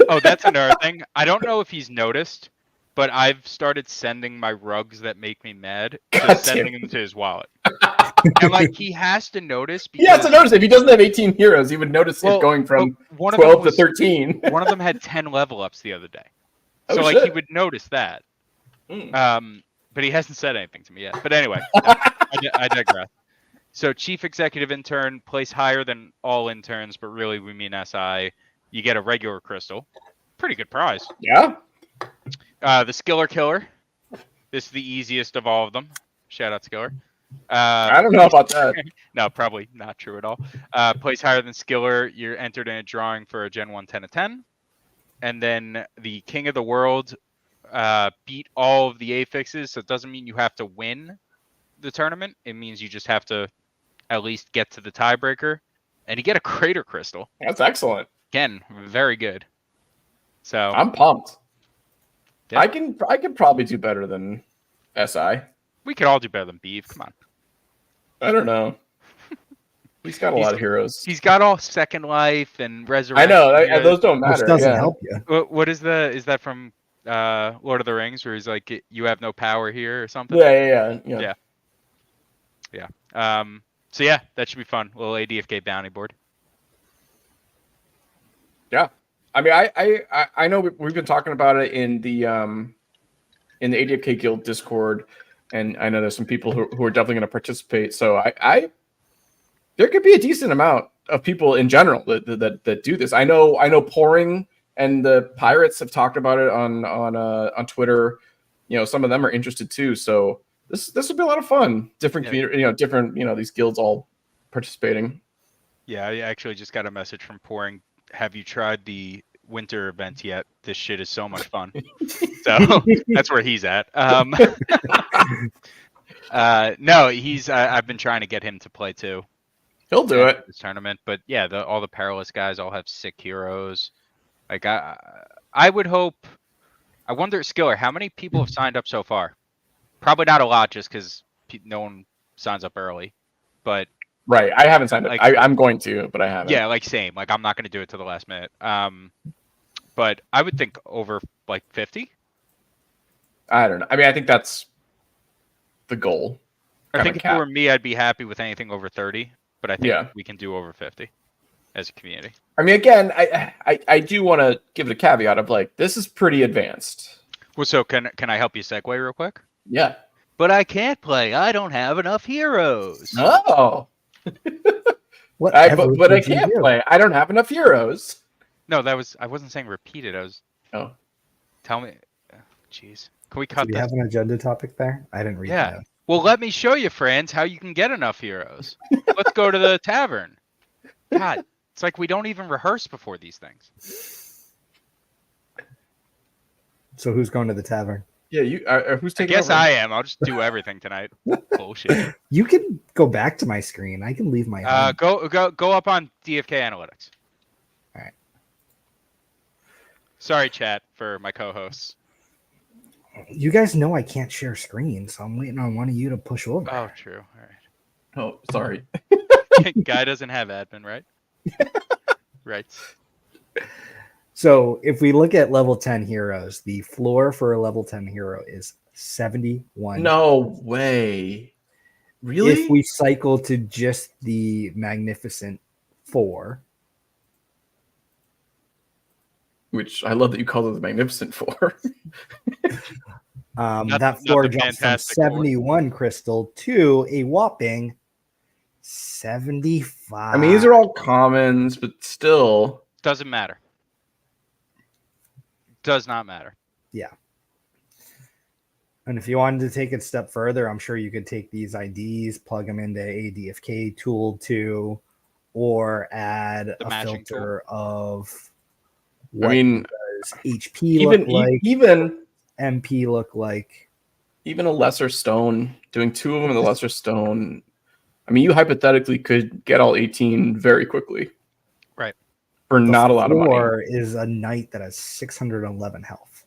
Oh, that's another thing. I don't know if he's noticed, but I've started sending my rugs that make me mad, just sending them to his wallet. And like he has to notice. Because, he has to notice if he doesn't have 18 heroes, he would notice it going from 12 to 13. One of them had 10 level ups the other day, so shit. he would notice that. But he hasn't said anything to me yet. But anyway, I digress. So Chief Executive Intern, place higher than all interns, but really we mean SI. You get a regular crystal. Pretty good prize. Yeah. The Skiller Killer. This is the easiest of all of them. Shout out Skiller. I don't know about that. No, probably not true at all. Place higher than Skiller, you're entered in a drawing for a Gen 1 10 of 10. And then the King of the World beat all of the affixes, so it doesn't mean you have to win the tournament. It means you just have to at least get to the tiebreaker. And you get a Crater Crystal. That's excellent. Again, very good. So I'm pumped. Yeah. I can probably do better than SI. We could all do better than Beeve. Come on. I don't know. He's got a lot of heroes. He's got all Second Life and Resurrection. I know. Those don't matter. Which doesn't help you. What is that from Lord of the Rings, where he's like, you have no power here or something? Yeah. So yeah, that should be fun. A little ADFK bounty board. Yeah. I mean, I know we've been talking about it in the ADFK Guild Discord, and I know there's some people who are definitely going to participate. So I there could be a decent amount of people in general that do this. I know Pouring and the Pirates have talked about it on Twitter. You know, some of them are interested too. So this will be a lot of fun. Different community, these guilds all participating. Yeah, I actually just got a message from Pouring. Have you tried the winter event yet? This shit is so much fun. So that's where he's at. No, he's. I've been trying to get him to play too. He'll do it this tournament. But yeah, all the perilous guys all have sick heroes. Like I would hope. I wonder, Skiller, how many people have signed up so far? Probably not a lot, just because no one signs up early. But right, I haven't signed up. I'm going to, but I haven't. Yeah, like same. Like I'm not going to do it to the last minute. But I would think over like 50. I don't know. I mean, I think that's the goal. I think if it were me, I'd be happy with anything over 30. But I think we can do over 50 as a community. I mean, again, I do want to give it a caveat of like, this is pretty advanced. Well, so can I help you segue real quick? Yeah. But I can't play. I don't have enough heroes. Oh. But I can't play. I don't have enough heroes. No, I wasn't saying repeated. I was. Oh. Tell me. Jeez. Can we cut this? Do you have an agenda topic there? I didn't read that. Well, let me show you, friends, how you can get enough heroes. Let's go to the tavern. God, it's like we don't even rehearse before these things. So who's going to the tavern? Yeah, who's taking I guess over? I am. I'll just do everything tonight. Bullshit. You can go back to my screen. I can leave my home. Go up on DFK Analytics. All right. Sorry, chat, for my co-hosts. You guys know I can't share screen, so I'm waiting on one of you to push over. Oh, true. All right. Oh, sorry. Guy doesn't have admin, right? Right. So if we look at level 10 heroes, the floor for a level 10 hero is 71. No way. Really? If we cycle to just the Magnificent 4, which I love that you call it the Magnificent Four. That floor jumps from 71 crystal to a whopping 75. I mean, these are all commons, but still. Doesn't matter. Does not matter. Yeah. And if you wanted to take it a step further, I'm sure you could take these IDs, plug them into a DFK tool too, or add a filter of what does HP look like, even MP look like. Even a lesser stone, doing 2 of them in the lesser stone. I mean, you hypothetically could get all 18 very quickly. Right. For not a lot of money. Or is a knight that has 611 health.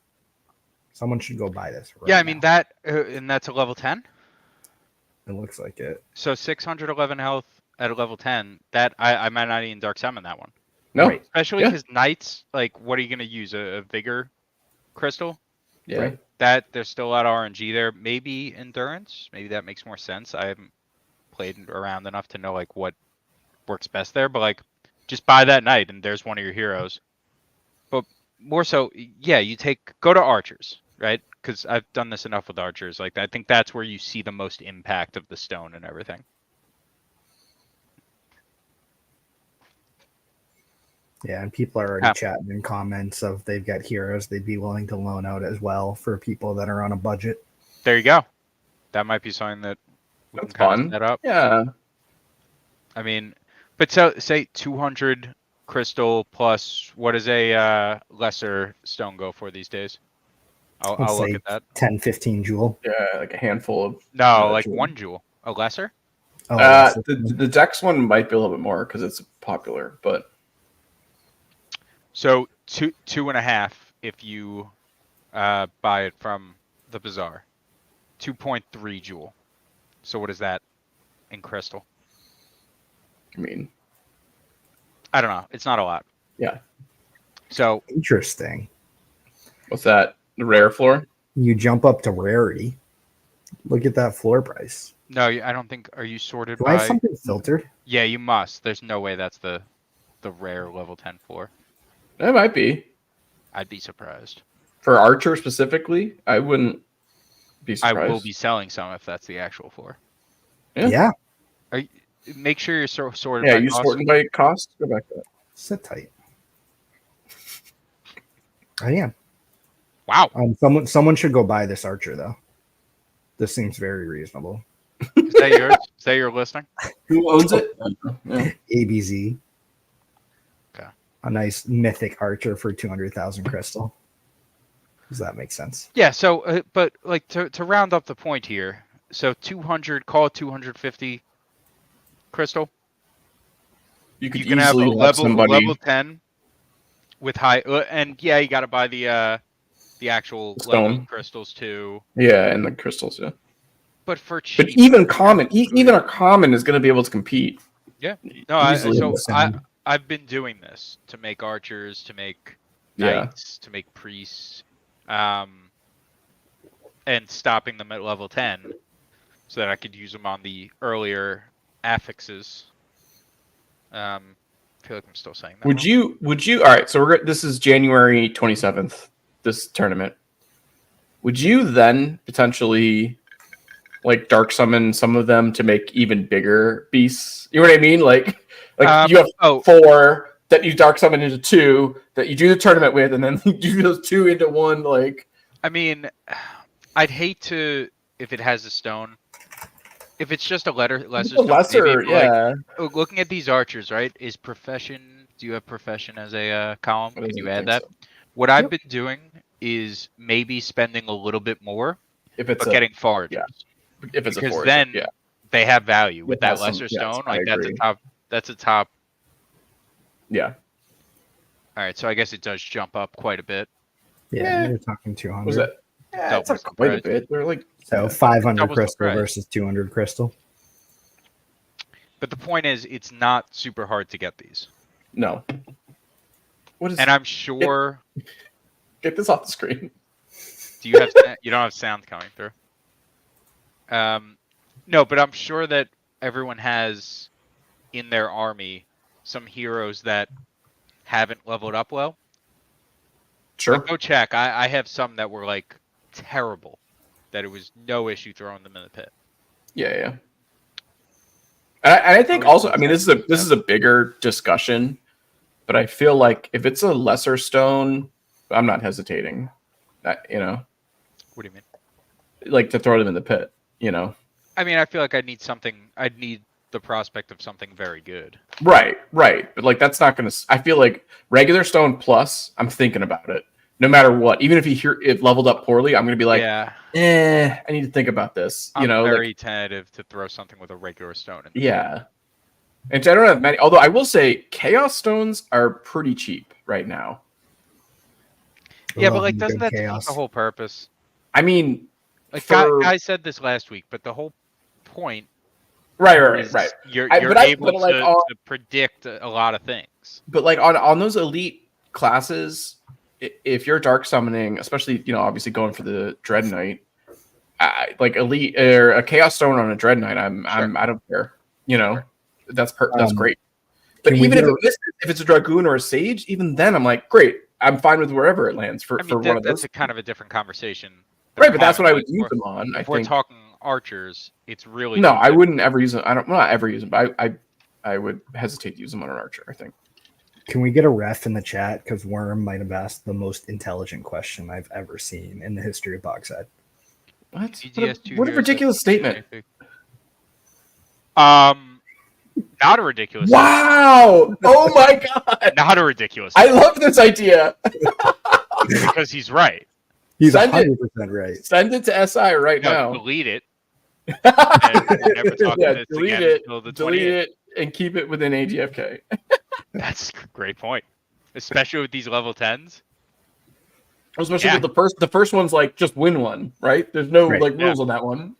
Someone should go buy this. Right I mean, now. And that's a level 10? It looks like it. So 611 health at a level 10. That I might not even Dark Summon that one. No. Right. Especially because knights, like, what are you going to use? A Vigor crystal? Yeah. Right. That there's still a lot of RNG there. Maybe Endurance. Maybe that makes more sense. I haven't played around enough to know, like, what works best there. But, like, just buy that knight and there's one of your heroes. But more so, yeah, go to archers. Right? Because I've done this enough with archers. Like, I think that's where you see the most impact of the stone and everything. Yeah, and people are already chatting in comments of they've got heroes they'd be willing to loan out as well for people that are on a budget. There you go. That might be something that we can kind of set up. Yeah. I mean, but so say 200 crystal plus what does a lesser stone go for these days? I'll look at that. 10, 15 jewel. Yeah, like a handful of. No, like jewel. 1 jewel. A lesser? Oh, the Dex one might be a little bit more because it's popular, but. So 2.5 if you buy it from the bazaar. 2.3 jewel. So what is that in crystal? I mean, I don't know. It's not a lot. Yeah. So interesting. What's that? The rare floor? You jump up to rarity. Look at that floor price. No, I don't think. Are you sorted by? Do I have something filtered? Yeah, you must. There's no way that's the rare level 10 floor. It might be. I'd be surprised. For Archer specifically, I wouldn't be surprised. I will be selling some if that's the actual floor. Yeah. Make sure you're sorted. Yeah, you sorting by cost. Go back to that. Sit tight. I am. Wow. Someone should go buy this Archer though. This seems very reasonable. Is that yours? Is that your listing? Who owns it? Yeah. ABZ. Okay. A nice mythic Archer for 200,000 crystal. Does that make sense? Yeah. So, but like to round up the point here, so 200, call it 250 crystal. You can have a level 10 with high, and yeah, you got to buy the actual level crystals too. Yeah, and the crystals, yeah. But for cheap, but even common, even a common is going to be able to compete. Yeah. No, I've been doing this to make archers, to make knights, to make priests, and stopping them at level 10, so that I could use them on the earlier affixes. I feel like I'm still saying that. Would you? All right. So this is January 27th. This tournament. Would you then potentially like dark summon some of them to make even bigger beasts? You know what I mean? Like you have 4 that you dark summon into 2 that you do the tournament with, and then you do those 2 into 1. Like, I mean, I'd hate to if it has a stone. If it's just a lesser stone, yeah. Like, looking at these archers, right? Is profession? Do you have profession as a column? Can you add that? So. What I've been doing is maybe spending a little bit more, but getting foragers. Yeah. If it's because a forager, then they have value with that lesser stone. Like that's a top. Yeah. All right, so I guess it does jump up quite a bit. Yeah, you're talking 200. Was that? Yeah, it's not quite a bit. They're like 500 crystal versus 200 crystal. But the point is, it's not super hard to get these. No. And I'm sure. Get this off the screen. Do you have? You don't have sound coming through. No, but I'm sure that everyone has in their army some heroes that haven't leveled up well. Sure. Like, go check. I have some that were like terrible, that it was no issue throwing them in the pit. Yeah. And I think also, I mean, this is a bigger discussion, but I feel like if it's a lesser stone, I'm not hesitating. You know. What do you mean? Like to throw them in the pit, you know. I mean, I feel like I'd need the prospect of something very good. Right. But like that's not gonna. I feel like regular stone plus, I'm thinking about it. No matter what, even if it leveled up poorly, I'm gonna be like, I need to think about this. I'm very like, tentative to throw something with a regular stone in. Yeah. And I don't have many. Although I will say, chaos stones are pretty cheap right now. Yeah, but like, doesn't that defeat the whole purpose? I mean, like, Guy said this last week, but the whole point, right. You're able to predict a lot of things. But like on those elite classes, if you're dark summoning, especially obviously going for the Dread Knight, like elite or a chaos stone on a Dread Knight, I don't care. That's great. But even if it's a dragoon or a sage, even then I'm like, great. I'm fine with wherever it lands for one of those. That's a kind of a different conversation. Right, but that's what I would use them on. If we're talking archers, it's really no. I wouldn't ever use them. Not ever use them. But I would hesitate to use them on an archer, I think. Can we get a ref in the chat? Because Worm might have asked the most intelligent question I've ever seen in the history of Boxhead. What a ridiculous statement. Not a ridiculous. Wow! Oh my god! Not a ridiculous. I love this idea. Because he's right. He's 100% right. Send it to SI right now. Delete it. And never talk to this delete again it. until the Delete 28th. it and keep it within AGFK. That's a great point, especially with these level 10s. Especially with the first one's like just win one, right? There's no rules on that one.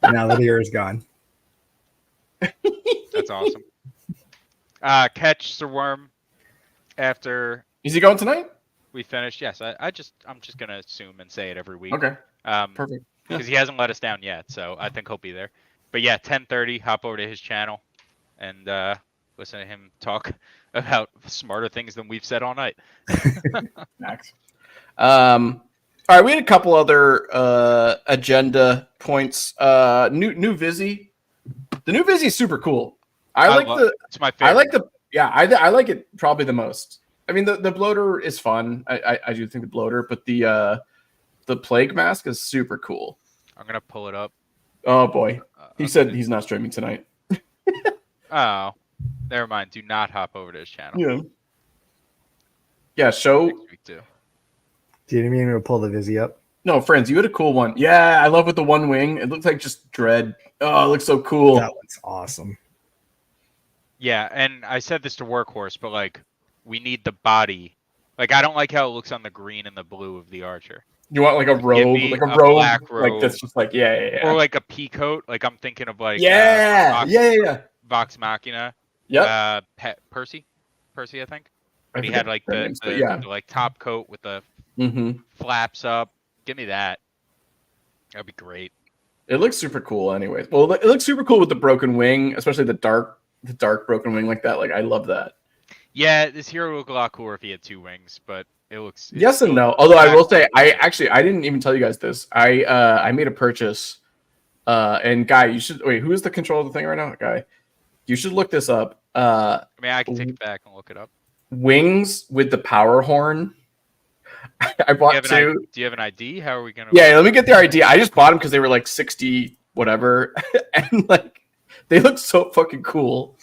Now the year is gone. That's awesome. Catch Sir Worm after. Is he going tonight? We finished. Yes, I'm just gonna assume and say it every week. Okay. Perfect. Because he hasn't let us down yet, so I think he'll be there. But yeah, 10:30. Hop over to his channel and listen to him talk about smarter things than we've said all night. Max. All right, we had a couple other agenda points. New Vizzy. The new Vizzy is super cool. It's my favorite. I like it probably the most. I mean, the bloater is fun. I do think the bloater, but the plague mask is super cool. I'm gonna pull it up. Oh boy, he said he's not streaming tonight. Oh, never mind. Do not hop over to his channel. Yeah. Show. Next week too. Do you mean to pull the Vizzy up? No, friends, you had a cool one. Yeah, I love with the one wing. It looks like just Dread. Oh, it looks so cool. That looks awesome. Yeah, and I said this to Workhorse, but like, we need the body. Like, I don't like how it looks on the green and the blue of the archer. You want like a robe, black robe, like that's just like or like a pea coat. Like I'm thinking of like Vox Machina. Yeah. Percy, I think. And he had like the like top coat with the flaps up. Give me that. That'd be great. It looks super cool, anyways. Well, it looks super cool with the broken wing, especially the dark broken wing like that. Like I love that. Yeah, this hero would look a lot cooler if he had two wings, but it looks yes and no. Although I will say, I didn't even tell you guys this. I made a purchase, and Guy, you should wait. Who is the control of the thing right now, Guy? You should look this up. I mean, I can take it back and look it up. Wings with the power horn. I bought two. Do you have an ID? How are we gonna? Yeah, let me get their ID. I just bought them because they were like 60 whatever, and like they look so fucking cool.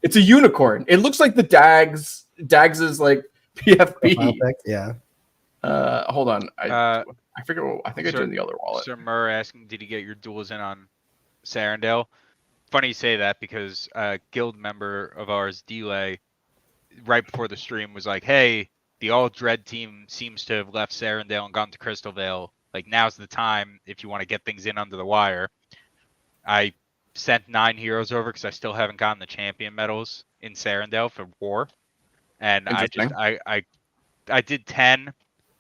It's a unicorn. It looks like the Dags is like PFP. Yeah. Hold on. I forget. I think I did in the other wallet. Sir Murr asking, did you get your duels in on Sarandale? Funny you say that because a guild member of ours, Delay, right before the stream was like, "Hey, the All Dread team seems to have left Sarandale and gone to Crystal Vale. Like, now's the time if you want to get things in under the wire." I sent 9 heroes over because I still haven't gotten the champion medals in Sarandale for war, and I did 10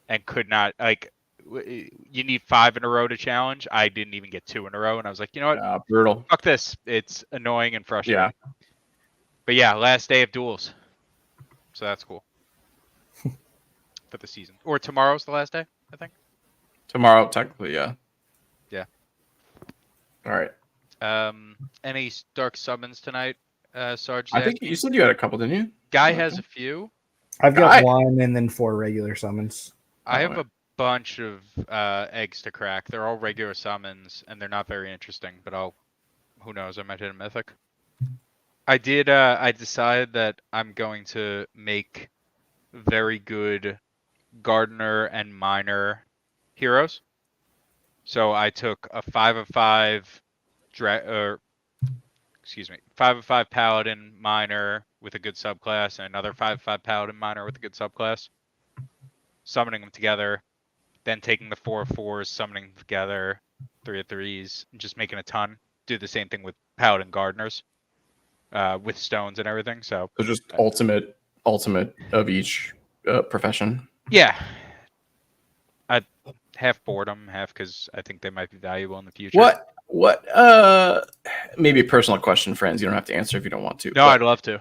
and could not. Like, you need 5 in a row to challenge. I didn't even get 2 in a row, and I was like, you know what? Brutal. Fuck this. It's annoying and frustrating. Yeah. But yeah, last day of duels, so that's cool. for the season. Or tomorrow's the last day, I think. Tomorrow, technically, yeah. Yeah. All right. Any dark summons tonight, Sarge? I think you said you had a couple, didn't you? Guy has a few. I've got 1 and then 4 regular summons. I have a bunch of eggs to crack. They're all regular summons, and they're not very interesting. But who knows? I might hit a mythic. I decided that I'm going to make very good gardener and miner heroes. So I took a 5/5 5/5 paladin miner with a good subclass, and another 5/5 paladin miner with a good subclass. Summoning them together, then taking the 4/4s, summoning them together, 3/3s, and just making a ton. Do the same thing with paladin gardeners, with stones and everything. So just ultimate of each profession. Yeah. I half boredom, half because I think they might be valuable in the future. What maybe a personal question, friends. You don't have to answer if you don't want to. No, I'd love to.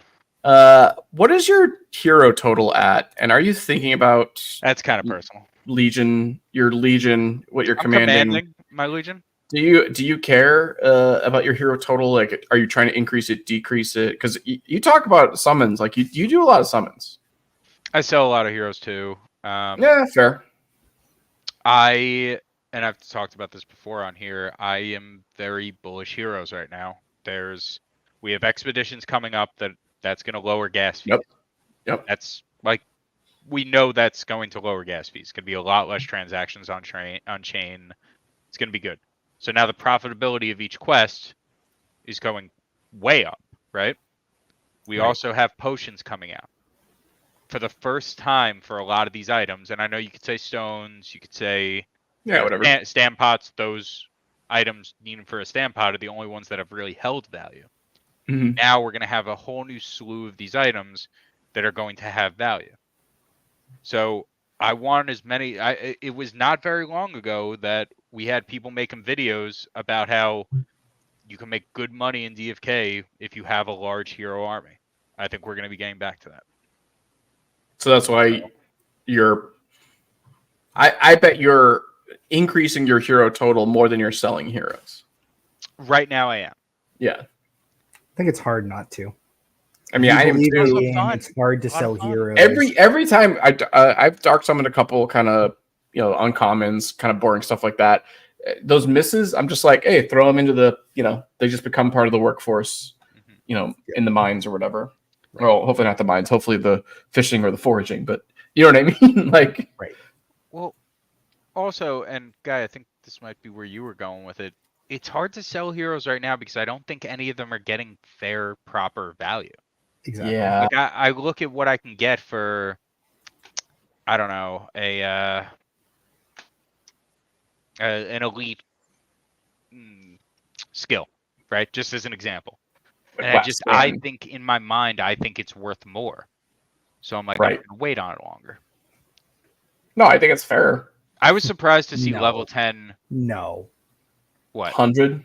What is your hero total at? And are you thinking about That's kind of personal. Legion, your Legion, what you're commanding? My Legion? Do you care about your hero total? Like, are you trying to increase it, decrease it? Because you talk about summons, like you do a lot of summons. I sell a lot of heroes too. Yeah, fair. And I've talked about this before on here. I am very bullish heroes right now. We have expeditions coming up that's going to lower gas fees. Yep. That's like, we know that's going to lower gas fees. It's going to be a lot less transactions on chain. It's going to be good. So now the profitability of each quest is going way up, right? We also have potions coming out. For the first time for a lot of these items, and I know you could say stones, you could say whatever. Stand pots, those items needed for a stand pot are the only ones that have really held value. Mm-hmm. Now we're going to have a whole new slew of these items that are going to have value. So I want as many. It was not very long ago that we had people making videos about how you can make good money in DFK if you have a large hero army. I think we're going to be getting back to that. So that's why I bet you're increasing your hero total more than you're selling heroes. Right now I am. Yeah. I think it's hard not to. I mean, I am too. It's hard to sell heroes. Every time I've dark summoned a couple kind of uncommons, kind of boring stuff like that. Those misses, I'm just like, hey, throw them into the they just become part of the workforce, in the mines or whatever. Right. Well, hopefully not the mines. Hopefully the fishing or the foraging. But you know what I mean? Like, right. Well, also, and Guy, I think this might be where you were going with it. It's hard to sell heroes right now because I don't think any of them are getting fair, proper value. Exactly. Yeah. Like I look at what I can get for, I don't know, an elite skill, right? Just as an example. And I think in my mind, I think it's worth more. So I'm like, I'm going to wait on it longer. No, I think it's fair. I was surprised to see level 10. No. What? 100?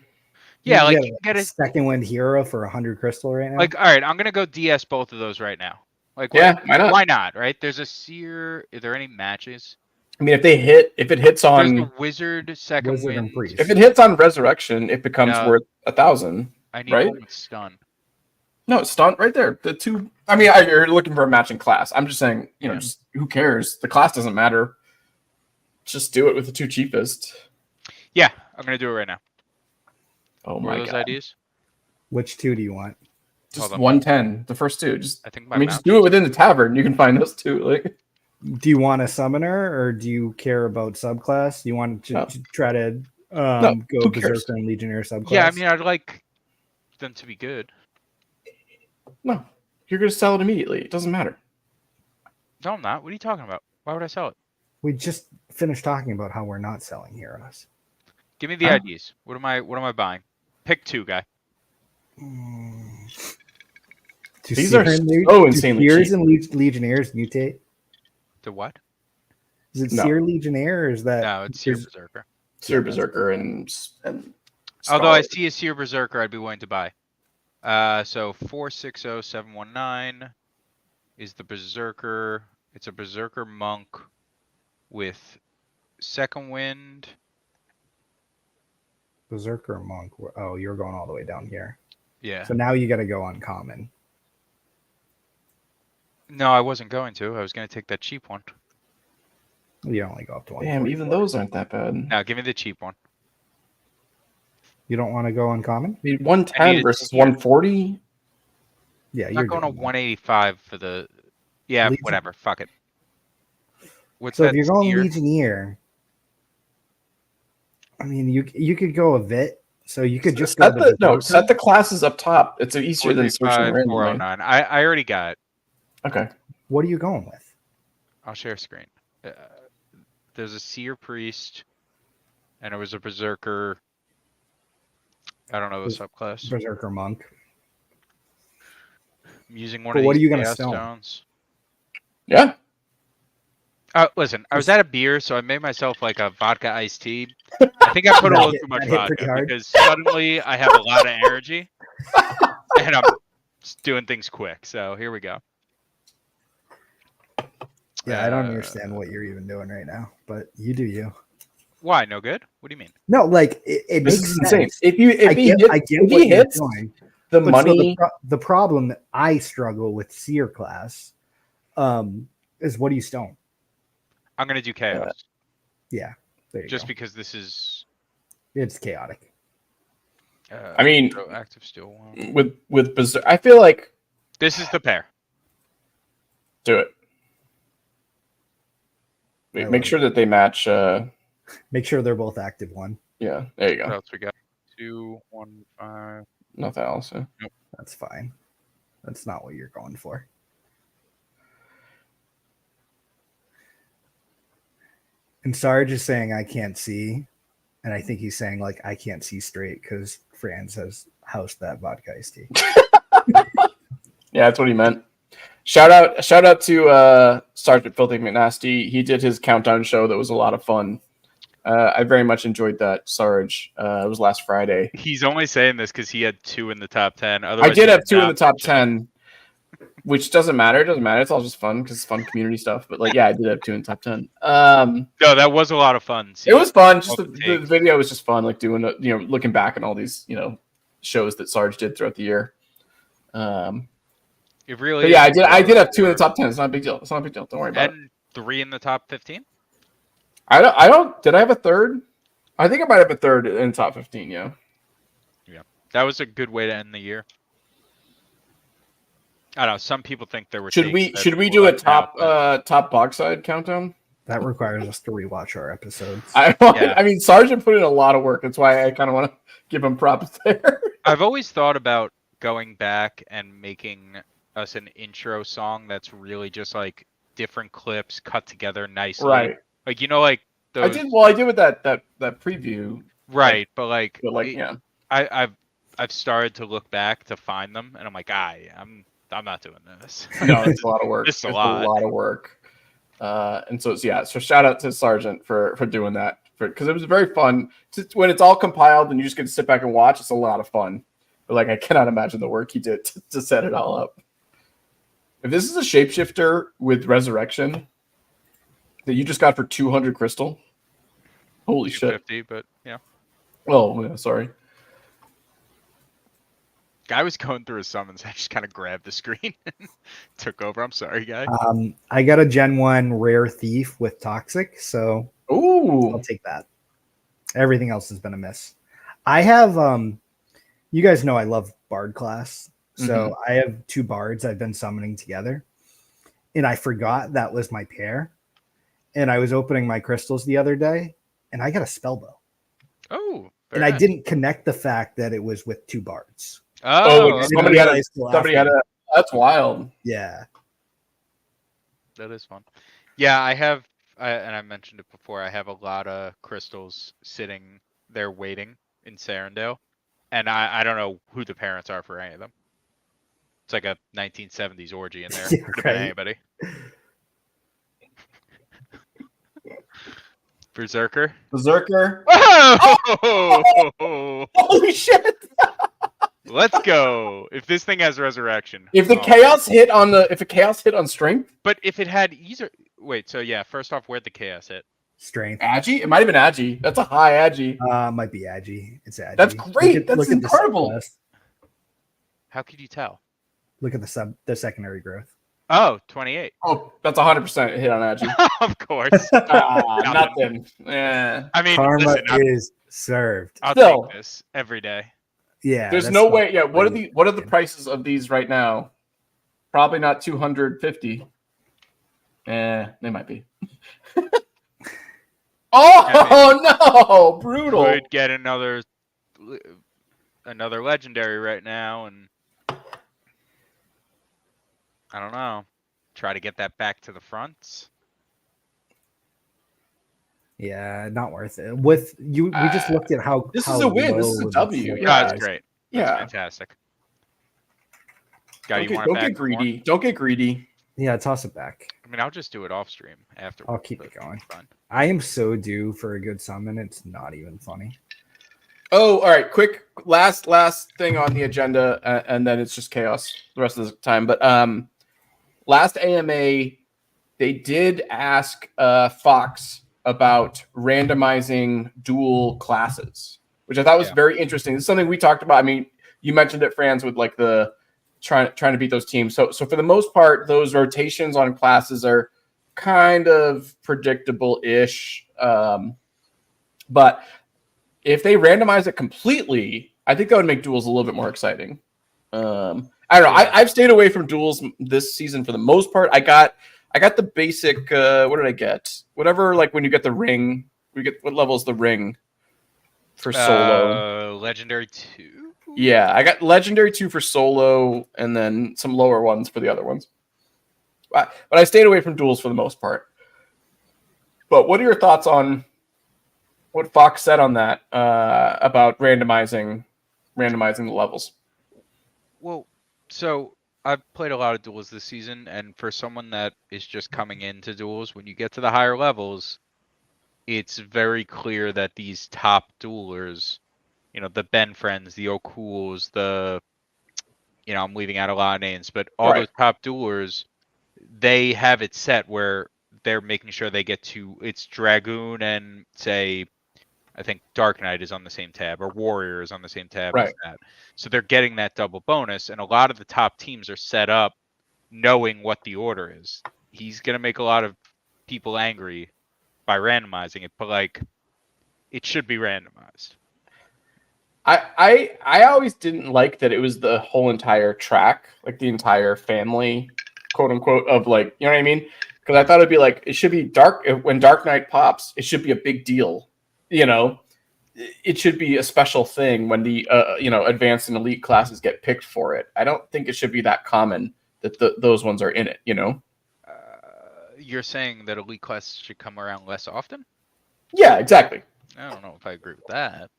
Yeah, you like you get a second wind hero for 100 crystal right now. Like, all right, I'm gonna go DS both of those right now. Like, why not? Why not? Right? There's a seer. Are there any matches? I mean, if it hits on there's the wizard second wind. And priest. If it hits on resurrection, it becomes worth 1,000. I need one with stun. No, stun right there. The two. I mean, you're looking for a matching class. I'm just saying, just who cares? The class doesn't matter. Just do it with the two cheapest. Yeah, I'm gonna do it right now. Oh my god! Those IDs? Which two do you want? Just 110. The first two. Just I just do it within the tavern. You can find those two. Like, do you want a summoner or do you care about subclass? Do you want to try to go berserker and legionnaire subclass? Yeah, I mean, I'd like them to be good. No, you're gonna sell it immediately. It doesn't matter. No, I'm not. What are you talking about? Why would I sell it? We just finished talking about how we're not selling heroes. Give me the IDs. What am I buying? Pick two, Guy. These are so insanely cheap. Seers and Legionnaires mutate? To what? Is it Seer Legionnaire or is that... No, it's Seer Berserker. Seer Berserker and although I see a Seer Berserker, I'd be willing to buy. So 460719 is the Berserker. It's a Berserker Monk with second wind. Berserker Monk. Oh, you're going all the way down here. Yeah. So now you got to go uncommon. No, I wasn't going to. I was going to take that cheap one. You only go up to one. Damn, even those aren't that bad. Now, give me the cheap one. You don't want to go uncommon? I mean, 110 versus 140? Yeah, I'm you're not going to doing that. 185 for the... Yeah, Legion. whatever. Fuck it. What's So that if you're going tier? Legionnaire, I mean, you could go a Vit. So you could just go set the classes up top. It's easier than searching 435, randomly. 409. I already got it. Okay. What are you going with? I'll share screen. There's a Seer Priest, and it was a Berserker. I don't know the subclass. Berserker Monk. I'm using one But of what these are you gonna Chaos stone? Stones. Yeah. Listen, I was at a beer, so I made myself like a vodka iced tea. I think I put a little too much vodka because suddenly I have a lot of energy, and I'm just doing things quick. So here we go. Yeah, I don't understand what you're even doing right now, but you do you. Why? No good? What do you mean? No, like it This makes is sense. insane. If he hits the money, so the problem that I struggle with Seer class is what do you stone? I'm gonna do Chaos. Yeah, there you just go. Because this is it's chaotic. I mean, active steel one. with Berserk, I feel like this is the pair. Do it. Make sure that they match. Make sure they're both active one. Yeah, there you go. What else we got? 2, 1, 5. Nothing else. Yeah. Nope. That's fine. That's not what you're going for. And Sarge is saying I can't see, and I think he's saying like I can't see straight because Franz has housed that vodka iced tea. Yeah, that's what he meant. Shout out to Sergeant Filthy McNasty. He did his countdown show that was a lot of fun. I very much enjoyed that, Sarge. It was last Friday. He's only saying this because he had 2 in the top 10. Otherwise, I did have 2 in the top 10, which doesn't matter. It doesn't matter. It's all just fun because it's fun community stuff. But like, yeah, I did have 2 in the top 10. No, that was a lot of fun. It was fun. Just the video was just fun, like doing looking back on all these shows that Sarge did throughout the year. It really. Yeah, I did have 2 in the top 10. It's not a big deal. It's not a big deal. Don't worry about it. And 3 in the top 15. I don't. Did I have a third? I think I might have a third in the top 15. Yeah. Yeah, that was a good way to end the year. I don't know. Some people think there were. Should we do a top Bogside countdown? That requires us to rewatch our episodes. I mean, Sergeant put in a lot of work. That's why I kind of want to give him props there. I've always thought about going back and making us an intro song that's really just like different clips cut together nicely. Right. Like like those... I did with that preview. Right, but yeah. I've started to look back to find them, and I'm like, I'm not doing this. No, it's a lot of work. It's a lot of work. And so shout out to Sergeant for doing that because it was very fun. When it's all compiled and you just get to sit back and watch, it's a lot of fun. But like, I cannot imagine the work he did to set it all up. If this is a shapeshifter with resurrection that you just got for 200 crystal, holy shit! But yeah. Oh, yeah, sorry. Guy was going through his summons. I just kind of grabbed the screen and took over. I'm sorry, guy. I got a Gen 1 rare thief with toxic, so I'll take that. Everything else has been a miss. I have you guys know I love Bard class. So I have 2 bards I've been summoning together. And I forgot that was my pair. And I was opening my crystals the other day and I got a spell bow. Oh. And I didn't connect the fact that it was with 2 bards. Somebody had a that's wild. Yeah. That is fun. Yeah, I have and I mentioned it before, I have a lot of crystals sitting there waiting in Sarandale. And I don't know who the parents are for any of them. It's like a 1970s orgy in there. Yeah, Could have been anybody. Berserker. Whoa! Oh! Holy shit! Let's go. If this thing has resurrection. If the chaos hit on strength. But if it had easier. Wait, so yeah, first off, where'd the chaos hit? Strength. Agi? It might have been Agi. That's a high Agi. Might be Agi. It's Agi. That's great. That's incredible. How could you tell? Look at the secondary growth. Oh, 28. Oh, that's 100% hit on Agi. Of course. Nothing. Yeah. I mean, karma listen, is served. I'll take this every day. Yeah. There's no way. Yeah. What are the prices of these right now? Probably not 250. They might be. Oh no! Brutal. Could get another legendary right now, and I don't know. Try to get that back to the front. Yeah, not worth it. With you, we just looked at how this how is a win. This low is a the W. floor Yeah, is. that's great. That's fantastic. Guy, Don't get greedy. More? Don't get greedy. Yeah, toss it back. I mean, I'll just do it off stream after. I'll keep it going. I am so due for a good summon. It's not even funny. Oh, all right. Quick last thing on the agenda, and then it's just chaos the rest of the time. But last AMA, they did ask Fox about randomizing dual classes, which I thought was very interesting. It's something we talked about. I mean, you mentioned it, Franz, with like the trying to beat those teams. So for the most part, those rotations on classes are kind of predictable-ish. But if they randomize it completely, I think that would make duels a little bit more exciting. I don't know. I've stayed away from duels this season for the most part. I got the basic. What did I get? Whatever. Like when you get the ring, what level is the ring for solo? Legendary 2. Yeah, I got legendary 2 for solo, and then some lower ones for the other ones. But I stayed away from duels for the most part. But what are your thoughts on what Fox said on that about randomizing the levels? Well, so I've played a lot of duels this season, and for someone that is just coming into duels, when you get to the higher levels, it's very clear that these top duelers, the Ben Friends, the O'Cools, I'm leaving out a lot of names, but all those top duelers, they have it set where they're making sure they get to, it's Dragoon and say, I think Dark Knight is on the same tab, or Warrior is on the same tab as that. So they're getting that double bonus, and a lot of the top teams are set up knowing what the order is. He's going to make a lot of people angry by randomizing it, but it should be randomized. I always didn't like that it was the whole entire track, like the entire family, quote unquote, of you know what I mean? Because I thought it'd be it should be when Dark Knight pops, it should be a big deal. It should be a special thing when the advanced and elite classes get picked for it. I don't think it should be that common that those ones are in it. You're saying that elite classes should come around less often? Yeah, exactly. I don't know if I agree with that.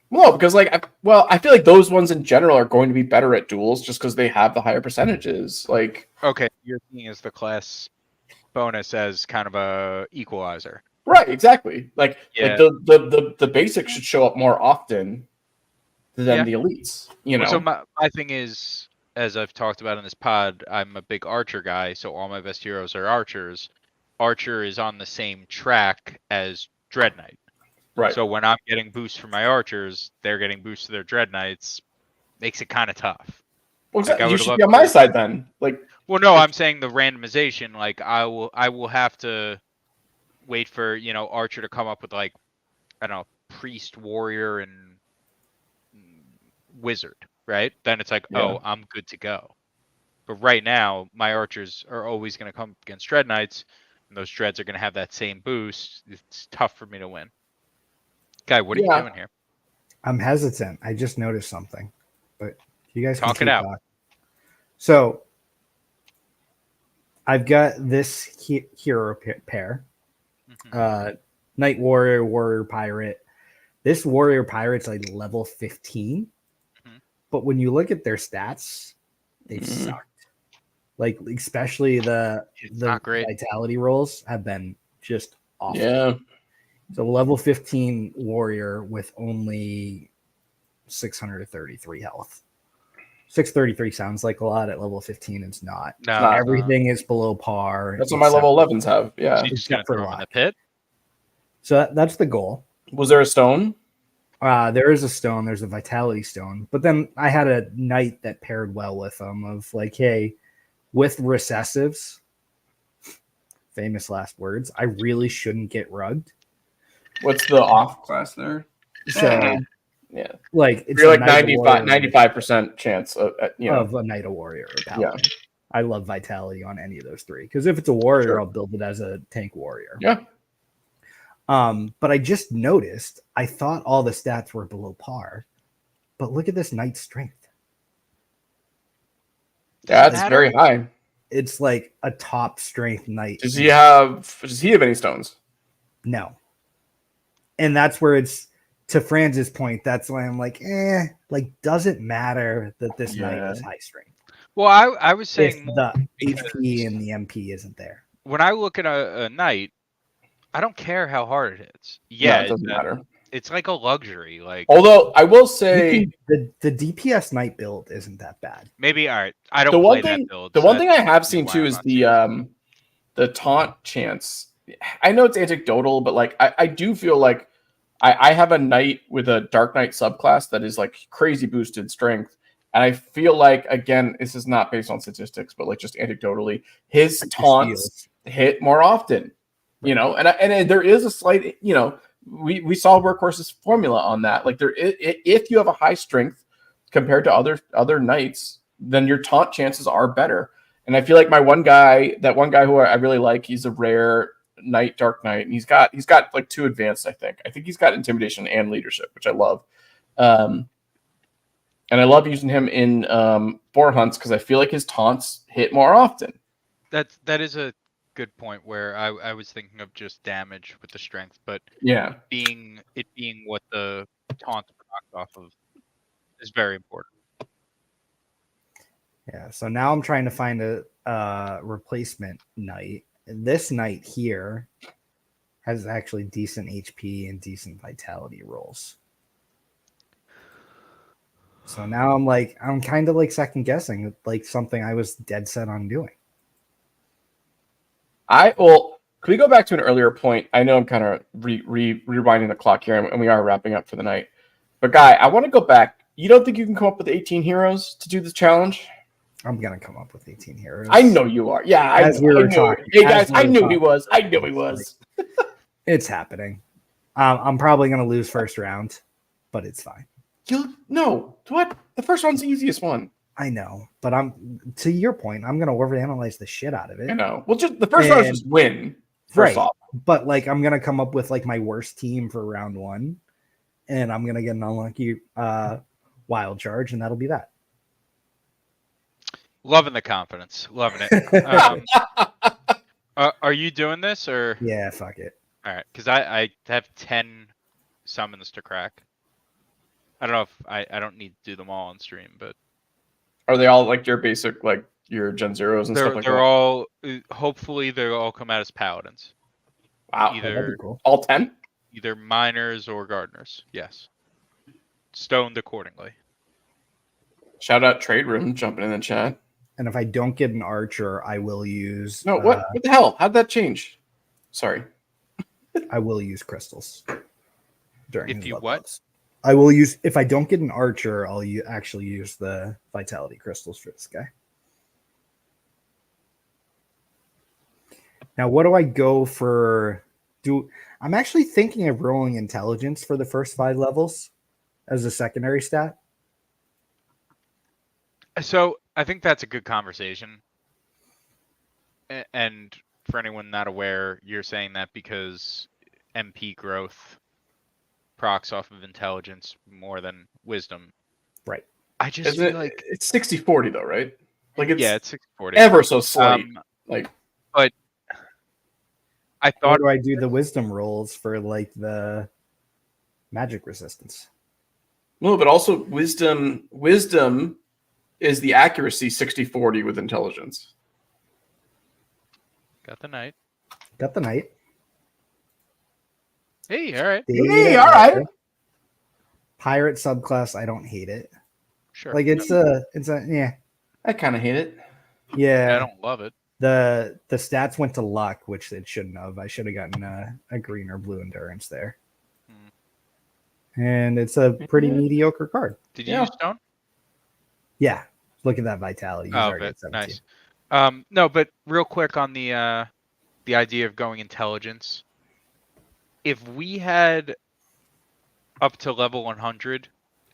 Well, because I feel like those ones in general are going to be better at duels just because they have the higher percentages. Okay, you're seeing as the class bonus as kind of a equalizer. Right, exactly. The basics should show up more often than the elites. So my thing is, as I've talked about in this pod, I'm a big archer guy, so all my best heroes are archers. Archer is on the same track as Dread Knight. Right. So when I'm getting boosts for my archers, they're getting boosts to their Dread Knights. Makes it kind of tough. Well, you should be on my side then. Well, no, I'm saying the randomization. I will have to wait for Archer to come up with I don't know, Priest, Warrior, and Wizard. Right? Then it's oh, I'm good to go. But right now, my archers are always going to come against Dread Knights, and those Dreads are going to have that same boost. It's tough for me to win. Guy, what are you doing here? I'm hesitant. I just noticed something, but you guys talk it out. Talking. So I've got this hero pair, Knight Warrior, Warrior Pirate. This Warrior Pirate's level 15, but when you look at their stats, they've sucked. Especially the vitality rolls have been just awful. Yeah. So level 15 warrior with only 633 health. 633 sounds like a lot. At level 15, it's not. No, everything is below par. That's what my level 11s have. Yeah. She's just gonna throw him in the pit. So that's the goal. Was there a stone? There is a stone. There's a vitality stone. But then I had a knight that paired well with them of like, hey, with recessives, famous last words, I really shouldn't get rugged. What's the off class there? So, yeah, like it's you're like 95% chance of a knight, a warrior, or paladin. Yeah. I love vitality on any of those three because if it's a warrior, I'll build it as a tank warrior. Yeah. But I just noticed I thought all the stats were below par, but look at this knight's strength. Yeah, it's very high. It's like a top strength knight. Does he have any stones? No. And that's where it's to Franz's point. That's why I'm like, does it matter that this knight is high strength? Well, I was saying the HP and the MP isn't there. When I look at a knight, I don't care how hard it is. Yeah, it doesn't matter. It's like a luxury. Like, although I will say the DPS knight build isn't that bad. Maybe all right. I don't play that build. The one thing I have seen too is the taunt chance. I know it's anecdotal, but like I do feel like I have a knight with a dark knight subclass that is like crazy boosted strength. And I feel like, again, this is not based on statistics, but like just anecdotally, his taunts hit more often, and there is a slight, we saw Workhorse's formula on that. Like if you have a high strength compared to other knights, then your taunt chances are better. And I feel like that one guy who I really like, he's a rare knight, dark knight, and he's got like 2 advanced. I think he's got intimidation and leadership, which I love. And I love using him in boar hunts because I feel like his taunts hit more often. That is a good point where I was thinking of just damage with the strength, but being what the taunt procs off of is very important. Yeah, so now I'm trying to find a replacement knight. This knight here has actually decent HP and decent vitality rolls. So now I'm kind of like second guessing like something I was dead set on doing. Can we go back to an earlier point? I know I'm kind of rewinding the clock here, and we are wrapping up for the night. But Guy, I want to go back. You don't think you can come up with 18 heroes to do this challenge? I'm gonna come up with 18 heroes. I know you are. Yeah, I knew. Hey guys, I knew he was. I knew he was. It's happening. I'm probably gonna lose first round, but it's fine. No, what? The first one's the easiest one. I know, but to your point, I'm gonna overanalyze the shit out of it. I know. Well, just the first round is just win. First off. But like I'm gonna come up with like my worst team for round 1, and I'm gonna get an unlucky wild charge, and that'll be that. Loving the confidence. Loving it. Are you doing this or? Yeah, fuck it. All right, because I have 10 summons to crack. I don't know if I don't need to do them all on stream, but are they all like your basic, like your Gen Zeros and stuff like that? They're all, hopefully they'll all come out as paladins. Wow, that'd be cool. All 10? Either miners or gardeners. Yes. Stoned accordingly. Shout out Trade Room jumping in the chat. And if I don't get an archer, I will use. No, what the hell? How'd that change? Sorry. I will use crystals. If you what? Ups. I will use, if I don't get an archer, I'll actually use the vitality crystals for this guy. Now, what do I go for? I'm actually thinking of rolling intelligence for the first 5 levels as a secondary stat. So I think that's a good conversation. And for anyone not aware, you're saying that because MP growth procs off of intelligence more than wisdom. Right. I just feel like it's 60-40 though, right? Like it's 60-40. Ever so slight. But I thought, or do I do the wisdom rolls for like the magic resistance? No, but also wisdom is the accuracy 60-40 with intelligence. Got the knight. Hey, all right. Hey, all right. pirate subclass, I don't hate it. Sure. Like it's a yeah. I kind of hate it. Yeah. I don't love it. The stats went to luck, which it shouldn't have. I should have gotten a green or blue endurance there. And it's a pretty mediocre card. Did you use stone? Yeah. Look at that vitality. He's already at 17. Nice. No, but real quick on the idea of going intelligence. If we had up to level 100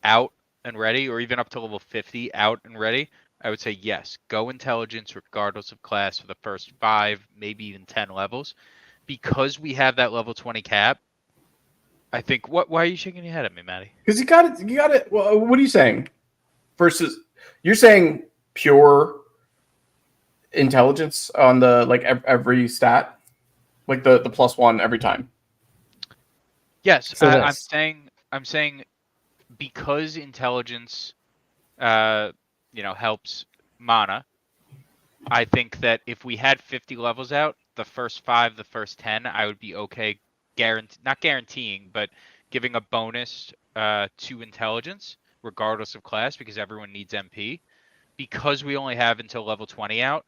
out and ready, or even up to level 50 out and ready, I would say yes, go intelligence regardless of class for the first 5, maybe even 10 levels. Because we have that level 20 cap, I think. Why are you shaking your head at me, Maddie? Because you got it. Well, what are you saying? Versus, you're saying pure intelligence on the like every stat, like the +1 every time. Yes, So I'm saying because intelligence, helps mana. I think that if we had 50 levels out, the first 5, the first 10, I would be okay. Not guaranteeing, but giving a bonus to intelligence, regardless of class, because everyone needs MP. Because we only have until level 20 out,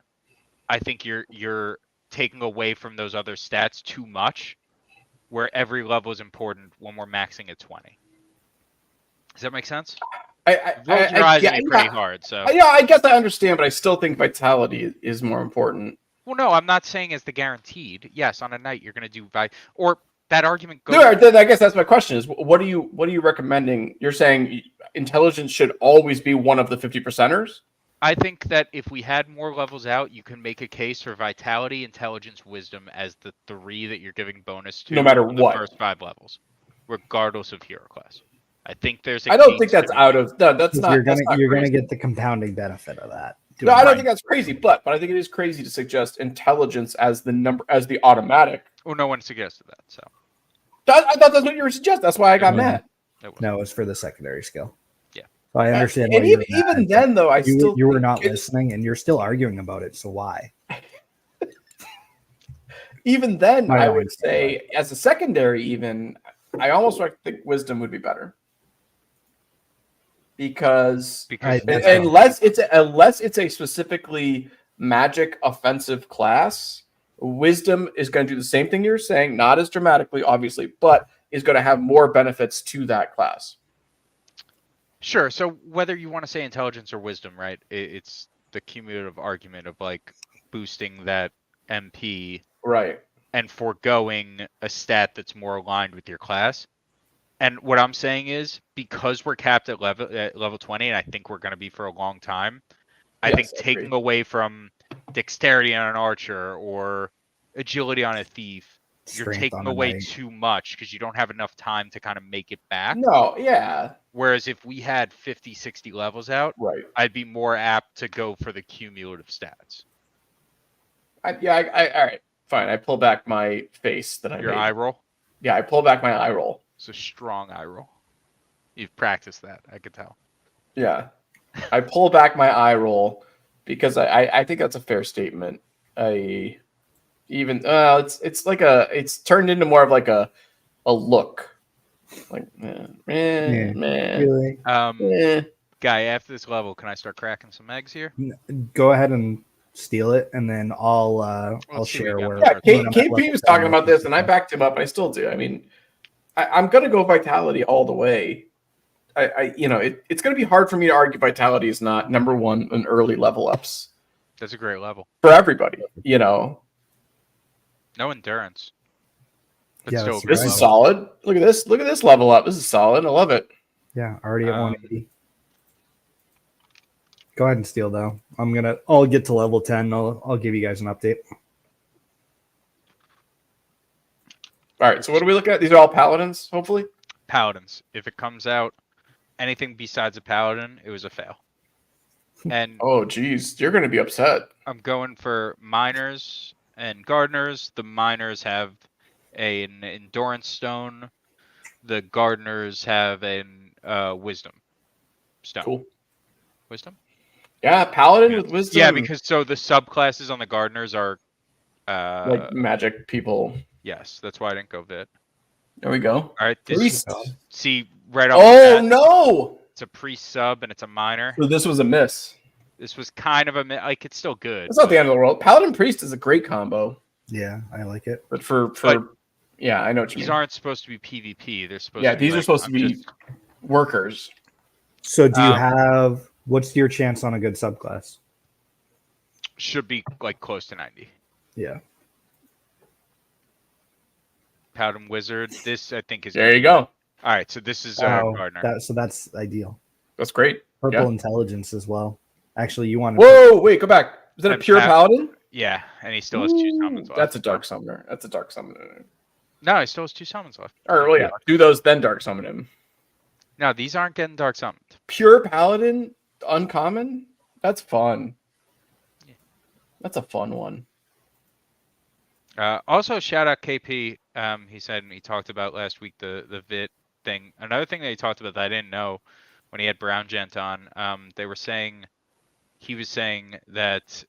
I think you're taking away from those other stats too much, where every level is important when we're maxing at 20. Does that make sense? Rolled your eyes at me pretty hard. So yeah, I guess I understand, but I still think vitality is more important. Well, no, I'm not saying as the guaranteed. Yes, on a night you're going to do or that argument goes. No, I guess that's my question: is what are you recommending? You're saying intelligence should always be one of the 50%ers? I think that if we had more levels out, you can make a case for vitality, intelligence, wisdom as the 3 that you're giving bonus to, no matter what, the first 5 levels, regardless of hero class. I think there's. I don't think that's out of that's not. You're gonna get the compounding benefit of that. No, I don't think that's crazy, but I think it is crazy to suggest intelligence as the automatic. Well, no one suggested that, so. I thought that's what you were suggesting. That's why I got mad. No, it's for the secondary skill. Yeah, so I understand. And even then, though, you were not listening, and you're still arguing about it. So why? Even then, I would say as a secondary, even I almost think wisdom would be better. Because unless it's a specifically magic offensive class, wisdom is going to do the same thing you're saying, not as dramatically, obviously, but is going to have more benefits to that class. Sure. So whether you want to say intelligence or wisdom, right? It's the cumulative argument of like boosting that MP, right, and foregoing a stat that's more aligned with your class. And what I'm saying is, because we're capped at level 20, and I think we're going to be for a long time, I think taking away from dexterity on an archer or agility on a thief, you're taking away too much because you don't have enough time to kind of make it back. No, yeah. Whereas if we had 50, 60 levels out, right, I'd be more apt to go for the cumulative stats. All right, fine. I pull back my face that I Your made. eye roll? Yeah, I pull back my eye roll. It's a strong eye roll. You've practiced that, I could tell. Yeah. I pull back my eye roll because I think that's a fair statement. It's turned into more of like a look. Like really? Guy, after this level, can I start cracking some eggs here? Go ahead and steal it, and then I'll share where. Yeah, KP was talking about this, and I backed him up, and I still do. I mean, I'm gonna go vitality all the way. It's gonna be hard for me to argue vitality is not number 1 in early level ups. That's a great level for everybody. No endurance. This is solid. Look at this. Look at this level up. This is solid. I love it. Yeah, already at 180. Go ahead and steal though. I'll get to level 10. I'll give you guys an update. All right. So what are we looking at? These are all paladins, hopefully. Paladins. If it comes out anything besides a paladin, it was a fail. And oh geez, you're gonna be upset. I'm going for miners and gardeners. The miners have an endurance stone. The gardeners have an wisdom stone. Cool. Wisdom? Yeah, paladin with wisdom. Yeah, because so the subclasses on the gardeners are like magic people. Yes, that's why I didn't go Vit. There we go. All right, see, right off. Oh no! It's a priest sub and it's a minor. So this was a miss. This was kind of a like. It's still good. It's not the end of the world. Paladin Priest is a great combo. Yeah, I like it. But yeah, I know what you mean. These aren't supposed to be PvP. They're supposed. Yeah, to be these are like, supposed to be workers. So do you have? What's your chance on a good subclass? Should be like close to 90. Yeah. Paladin Wizard. This I think is. There you go. All right, so this is Gardner. So that's ideal. That's great. Purple intelligence as well. Actually, you want to. Whoa! Wait, go back. Is that a pure paladin? Yeah, and he still has 2 summons left. That's a dark summoner. That's a dark summoner. No, he still has 2 summons left. Or well, yeah, do those then dark summon him. No, these aren't getting dark summoned. Pure paladin, uncommon. That's fun. Yeah. That's a fun one. Also, shout out KP. He said he talked about last week the VIT thing. Another thing that he talked about that I didn't know when he had Brown Gent on. They were saying he was saying that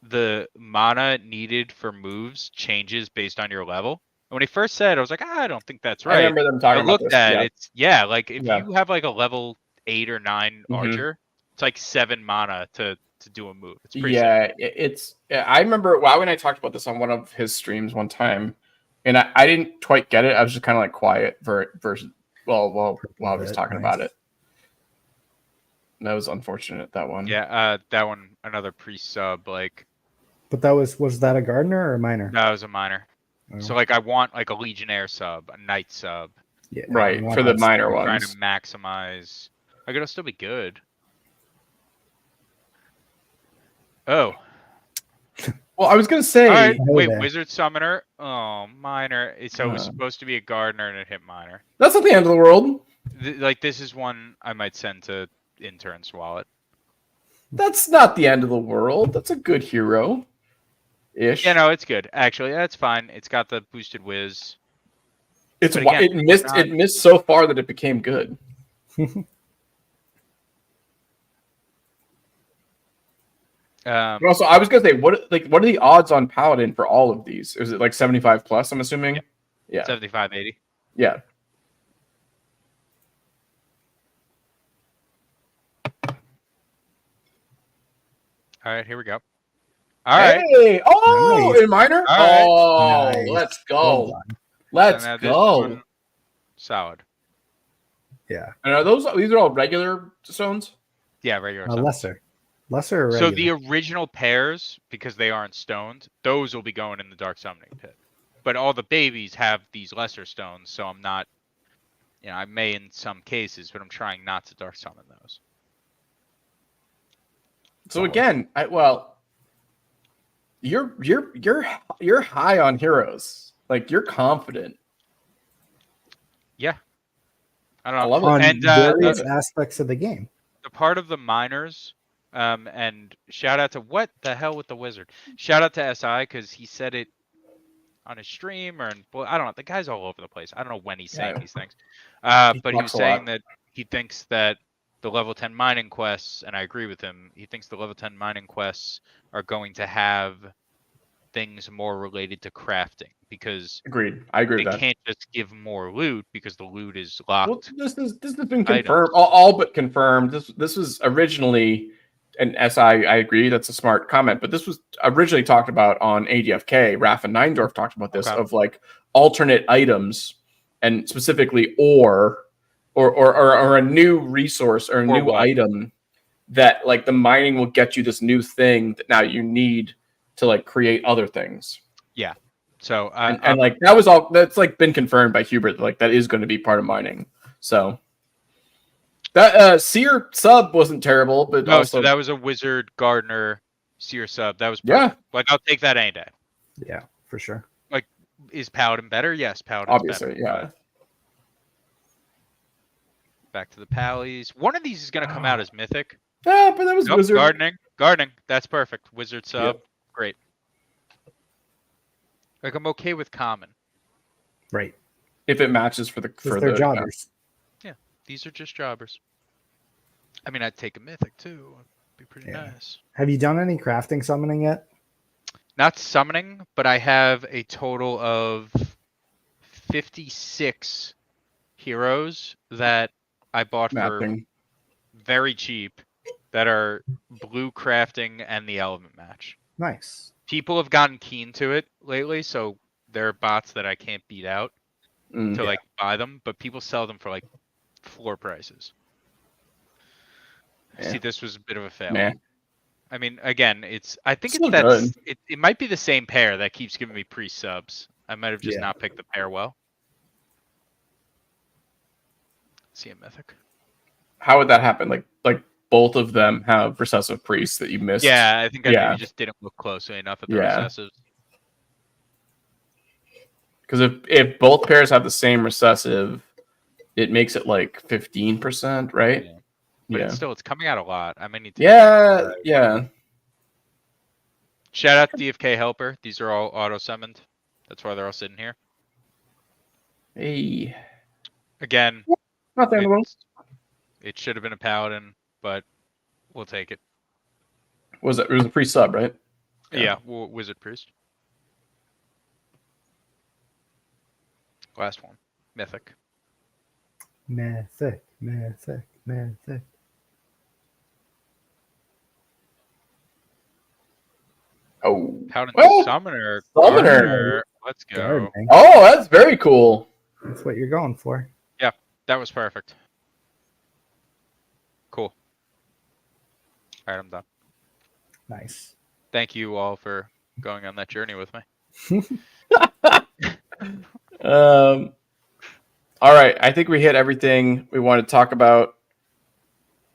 the mana needed for moves changes based on your level. And when he first said, I was like, I don't think that's right. I remember them talking about this. It's like if you have like a level 8 or 9 archer, it's like 7 mana to do a move. It's pretty simple. I remember Wow and I talked about this on one of his streams one time, and I didn't quite get it. I was just kind of like quiet while I was talking about it. That was unfortunate, that one. Yeah, that one, another pre-sub, like. But that was that a Gardner or a minor? No, it was a minor. Oh. So like I want like a Legionnaire sub, a Knight sub. Yeah, right, for the minor ones. Trying to maximize. Like it'll still be good. Oh. Well, I was gonna say. Right, wait, Wizard Summoner. Oh, minor. So it was supposed to be a Gardner and it hit minor. That's not the end of the world. Like this is one I might send to Intern's wallet. That's not the end of the world. That's a good hero. Ish. Yeah, no, it's good. Actually, that's fine. It's got the boosted whiz. It missed so far that it became good. Also, I was gonna say, what are the odds on Paladin for all of these? Is it like 75 plus? I'm assuming. Yeah. 75, 80. Yeah. All right, here we go. All right. Hey! Oh, in minor. Right. Oh, nice. Let's go. Let's go. Solid. Yeah. And these are all regular stones? Yeah, regular. Lesser or regular? So the original pairs, because they aren't stoned, those will be going in the dark summoning pit. But all the babies have these lesser stones, so I'm not. I may in some cases, but I'm trying not to dark summon those. So again, you're high on heroes. Like you're confident. Yeah. I don't know. I love it. And various aspects of the game. The part of the miners, and shout out to what the hell with the wizard. Shout out to SI because he said it on his stream I don't know. The guy's all over the place. I don't know when he's saying these things. But he was saying that he thinks that the level 10 mining quests, and I agree with him, he thinks the level 10 mining quests are going to have things more related to crafting because agreed. I agree with that. They can't just give more loot because the loot is locked. Well, this has been confirmed, all but confirmed. This was originally, and SI, I agree, that's a smart comment, but this was originally talked about on ADFK. Raph and Neindorf talked about this of like alternate items and specifically or a new resource or a new item that like the mining will get you this new thing that now you need to like create other things. Yeah. So and like that's like been confirmed by Hubert, like that is going to be part of mining. So that Seer sub wasn't terrible, but so that was a Wizard Gardner Seer sub. That was perfect. Yeah. Like I'll take that any day. Yeah, for sure. Like is Paladin better? Yes, Paladin. Obviously, better, yeah. Back to the Pallies. One of these is going to come out as Mythic. Yeah, but that was Wizard. Gardening. That's perfect. Wizard sub. Yep. Great. Like I'm okay with common. Right. If it matches for their jobbers. Yeah, these are just jobbers. I mean, I'd take a Mythic too. It'd be pretty nice. Have you done any crafting summoning yet? Not summoning, but I have a total of 56 heroes that I bought for Mapping. very cheap that are blue crafting and the element match. Nice. People have gotten keen to it lately, so there are bots that I can't beat out to like buy them, but people sell them for like floor prices. Yeah. See, this was a bit of a fail. Man. I mean, again, I think Still it's good. it might be the same pair that keeps giving me pre-subs. I might have just Yeah. not picked the pair well. See a mythic. How would that happen? Like both of them have recessive priests that you missed. Yeah, I think I maybe just didn't look closely enough at the recessives. Because if both pairs have the same recessive, it makes it like 15%, right? Yeah. But it's coming out a lot. I might need to. Yeah. Shout out to DFK Helper. These are all auto summoned. That's why they're all sitting here. Hey. Again, Not the end of the world. it should have been a paladin, but we'll take it. It was a pre-sub, right? Yeah, wizard priest. Last one, mythic. Mythic. Oh. Paladin Well, summoner. Summoner. Let's go. Gardening. Oh, that's very cool. That's what you're going for. Yeah, that was perfect. Cool. All right, I'm done. Nice. Thank you all for going on that journey with me. All right. I think we hit everything we wanted to talk about.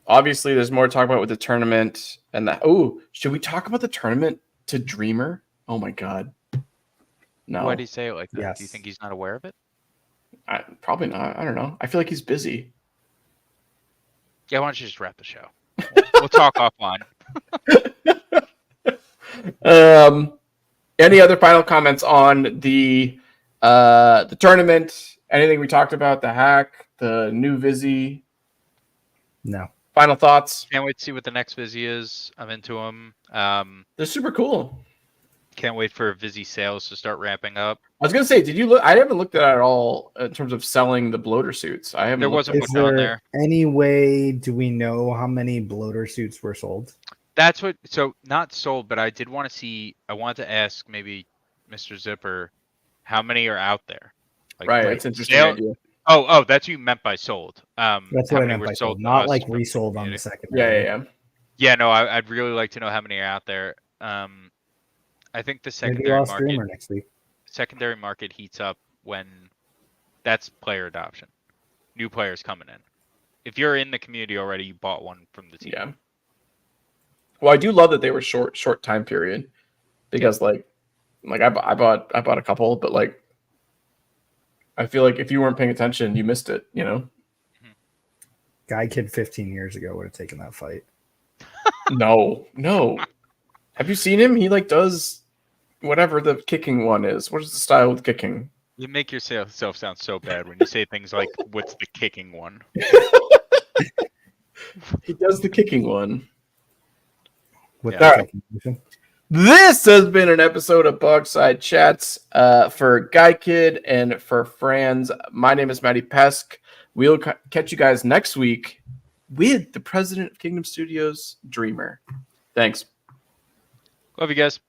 Obviously, there's more to talk about with the tournament and that. Oh, should we talk about the tournament to Dreamer? Oh my God. No. Why do you say it like that? Yes. Do you think he's not aware of it? Probably not. I don't know. I feel like he's busy. Yeah, why don't you just wrap the show? We'll talk offline. Any other final comments on the tournament? Anything we talked about? The hack, the new Vizzy? No. Final thoughts? Can't wait to see what the next Vizzy is. I'm into them. They're super cool. Can't wait for Vizzy sales to start ramping up. I was gonna say, did you look? I haven't looked at it at all in terms of selling the bloater suits. I haven't. There wasn't Is one on there there. any way do we know how many bloater suits were sold? That's what. So not sold, but I did want to see. I wanted to ask maybe Mr. Zipper, how many are out there? Like, right, like it's interesting sale- idea. Oh, that's what you meant by sold. That's how what I many meant were by sold, to not us like from the resold on the community. second. Yeah. Yeah, no, I'd really like to know how many are out there. I think the Maybe secondary lost market. Dreamer next week. Secondary market heats up when that's player adoption. New players coming in. If you're in the community already, you bought one from the team. Yeah. Well, I do love that they were short time period, because like I bought a couple, but like I feel like if you weren't paying attention, you missed it. You know. Guy Kid 15 years ago would have taken that fight. No. Have you seen him? He like does whatever the kicking one is. What is the style with kicking? You make yourself sound so bad when you say things like, "What's the kicking one?" He does the kicking one. With Yeah. that motion. This has been an episode of Bogside Chats for Guy Kid and for Franz. My name is Matty Pesk. We'll catch you guys next week with the president of Kingdom Studios, Dreamer. Thanks. Love you guys.